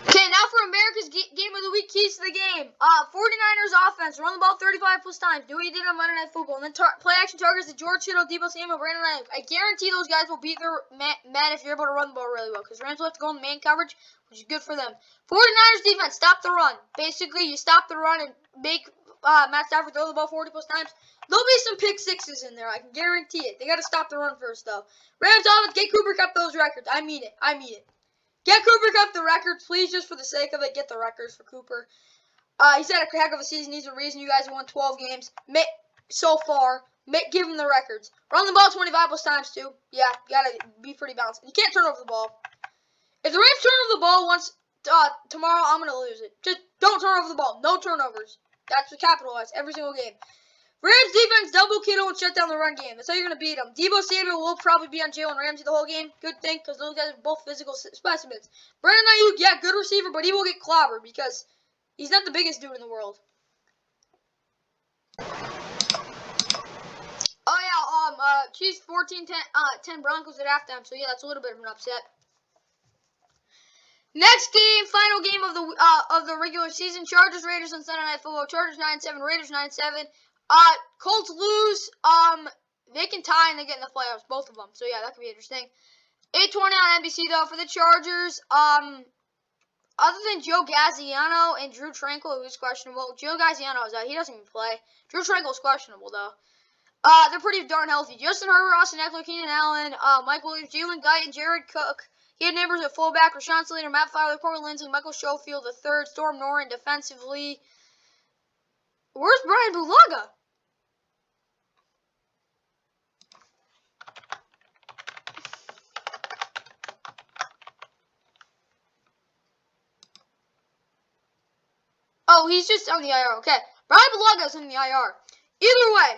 Okay, now for America's Game of the Week keys to the game. 49ers offense, run the ball 35 plus times. Do what you did on Monday Night Football. And then play action targets to George Kittle, Deebo Samuel, Brandon Ayuk. I guarantee those guys will beat their men if you're able to run the ball really well. Because Rams will have to go in man coverage, which is good for them. 49ers defense, stop the run. Basically, you stop the run and make Matt Stafford throw the ball 40 plus times. There'll be some pick sixes in there. I can guarantee it. They got to stop the run first, though. Rams offense, get Cooper Kupp those records. I mean it. I mean it. Get Cooper Kupp the records, please, just for the sake of it. Get the records for Cooper. He's had a heck of a season. He's the reason you guys won 12 games so far. Give him the records. Run the ball 25 plus times, too. Yeah, you got to be pretty balanced. You can't turn over the ball. If the Rams turn over the ball once tomorrow, I'm going to lose it. Just don't turn over the ball. No turnovers. That's the capital S every single game. Rams defense, double Kittle, and shut down the run game. That's how you're going to beat them. Deebo Samuel will probably be on Jalen Ramsey the whole game. Good thing, because those guys are both physical specimens. Brandon Ayuk, yeah, good receiver, but he will get clobbered because he's not the biggest dude in the world. Oh, yeah, Chiefs 14-10 Broncos at halftime, so yeah, that's a little bit of an upset. Next game, final game of the regular season, Chargers Raiders on Sunday Night Football. Chargers 9-7, Raiders 9-7. Colts lose. They can tie and they get in the playoffs, both of them. So yeah, that could be interesting. 8:20 on NBC though for the Chargers. Other than Joe Gaziano and Drew Tranquill, who is questionable. Joe Gaziano is out. He doesn't even play. Drew Tranquill is questionable though. They're pretty darn healthy. Justin Herbert, Austin Eckler, Keenan Allen, Mike Williams, Jalen Guyton, Jared Cook. He had neighbors at fullback, Rashawn Slater, Matt Fowler, Corey Lindsey, Michael Schofield III, Storm Norton defensively. Where's Brian Bulaga? Oh, he's just on the IR. Okay. Brian Bulaga's on the IR. Either way,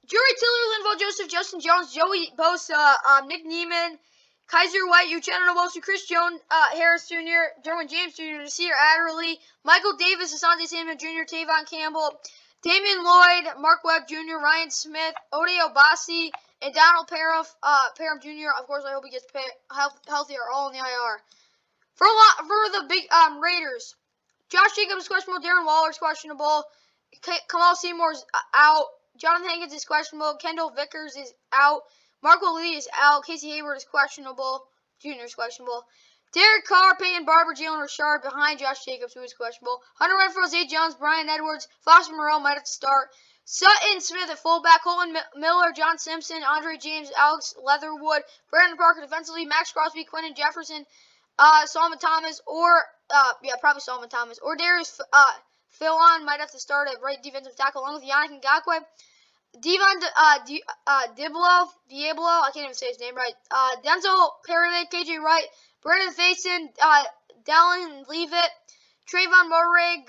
Jerry Tiller, Linval Joseph, Justin Jones, Joey Bosa, Nick Neiman, Kaiser White, Uchenna Nwosu, Chris Jones, Harris Jr., Derwin James Jr., Nasir Adderley, Michael Davis, Asante Samuel Jr., Tavon Campbell, Damian Lloyd, Mark Webb Jr., Ryan Smith, Ode Obasi, and Donald Parham Jr. Of course, I hope he gets healthy. Are all in the IR. For the big Raiders, Josh Jacobs is questionable. Darren Waller is questionable. Kamal Seymour's out. Jonathan Hankins is questionable. Kendall Vickers is out. Marco Lee is out. Casey Hayward is questionable. Jr. is questionable. Derek Carr, Peyton Barber, Jalen Richard behind Josh Jacobs, who is questionable. Hunter Renfrow, Zay Jones, Brian Edwards, Foster Moreau might have to start. Sutton Smith at fullback, Colton Miller, John Simpson, Andre James, Alex Leatherwood, Brandon Parker defensively, Max Crosby, Quentin Jefferson, Solomon Thomas, or probably Solomon Thomas, or Darius Philon might have to start at right defensive tackle along with Yannick Ngakoue. Diablo, I can't even say his name right. Denzel Perriman, KJ Wright, Brendan Faison, Dallin Leavitt, Trayvon Morig,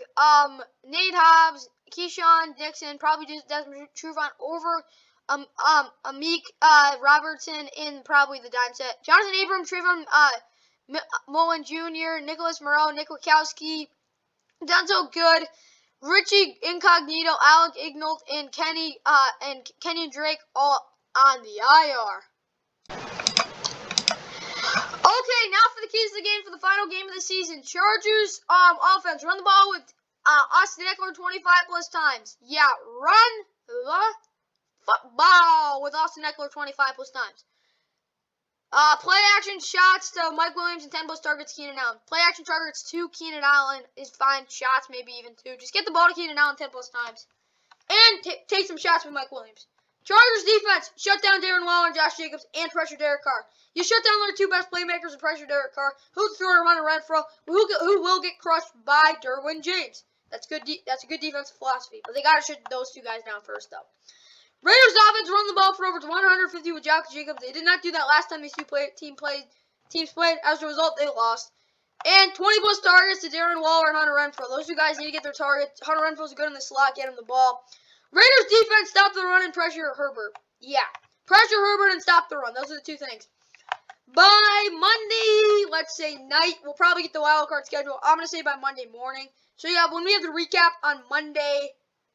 Nate Hobbs, Keyshawn Dixon, probably Desmond Trufant over Amik Robertson in probably the dime set. Jonathan Abram, Trayvon Mullen Jr., Nicholas Moreau, Nick Wachowski, Denzel Good, Richie Incognito, Alec Ignolt, and Kenny Drake all on the IR. Okay, now for the keys to the game for the final game of the season. Chargers offense. Run the ball with Austin Eckler 25 plus times. Yeah, run the football with Austin Eckler 25 plus times. Play action shots to Mike Williams and 10 plus targets Keenan Allen. Play action targets to Keenan Allen is fine. Shots maybe even 2. Just get the ball to Keenan Allen 10 plus times. And take some shots with Mike Williams. Chargers defense, shut down Darren Waller and Josh Jacobs and pressure Derek Carr. You shut down their 2 best playmakers and pressure Derek Carr. Who's throwing around a Renfro? Who will get crushed by Derwin James? That's good. That's a good defensive philosophy. But they got to shut those 2 guys down first, though. Raiders offense run the ball for over 150 with Josh Jacobs. They did not do that last time these teams played. As a result, they lost. And 20 plus targets to Darren Waller and Hunter Renfro. Those 2 guys need to get their targets. Hunter Renfro's good in the slot. Get him the ball. Raiders defense, stop the run and pressure Herbert. Yeah. Pressure Herbert and stop the run. Those are the 2 things. By Monday, let's say night, we'll probably get the wild card schedule. I'm going to say by Monday morning. So, yeah, when we have the recap on Monday,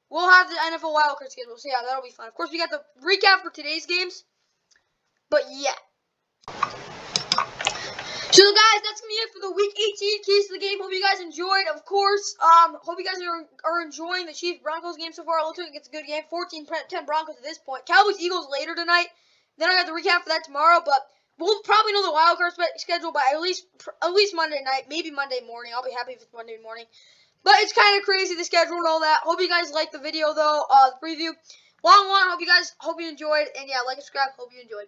we'll have the NFL wild card schedule. So, yeah, that'll be fun. Of course, we got the recap for today's games. But, yeah. So, guys, that's going to be it for the Week 18 keys to the game. Hope you guys enjoyed, of course. Hope you guys are enjoying the Chiefs-Broncos game so far. It looks like it's a good game. 14-10 Broncos at this point. Cowboys-Eagles later tonight. Then I got the recap for that tomorrow. But we'll probably know the wild card schedule by at least Monday night. Maybe Monday morning. I'll be happy if it's Monday morning. But it's kind of crazy, the schedule and all that. Hope you guys liked the video, though, the preview. Long one. Hope you enjoyed. And, yeah, like and subscribe. Hope you enjoyed.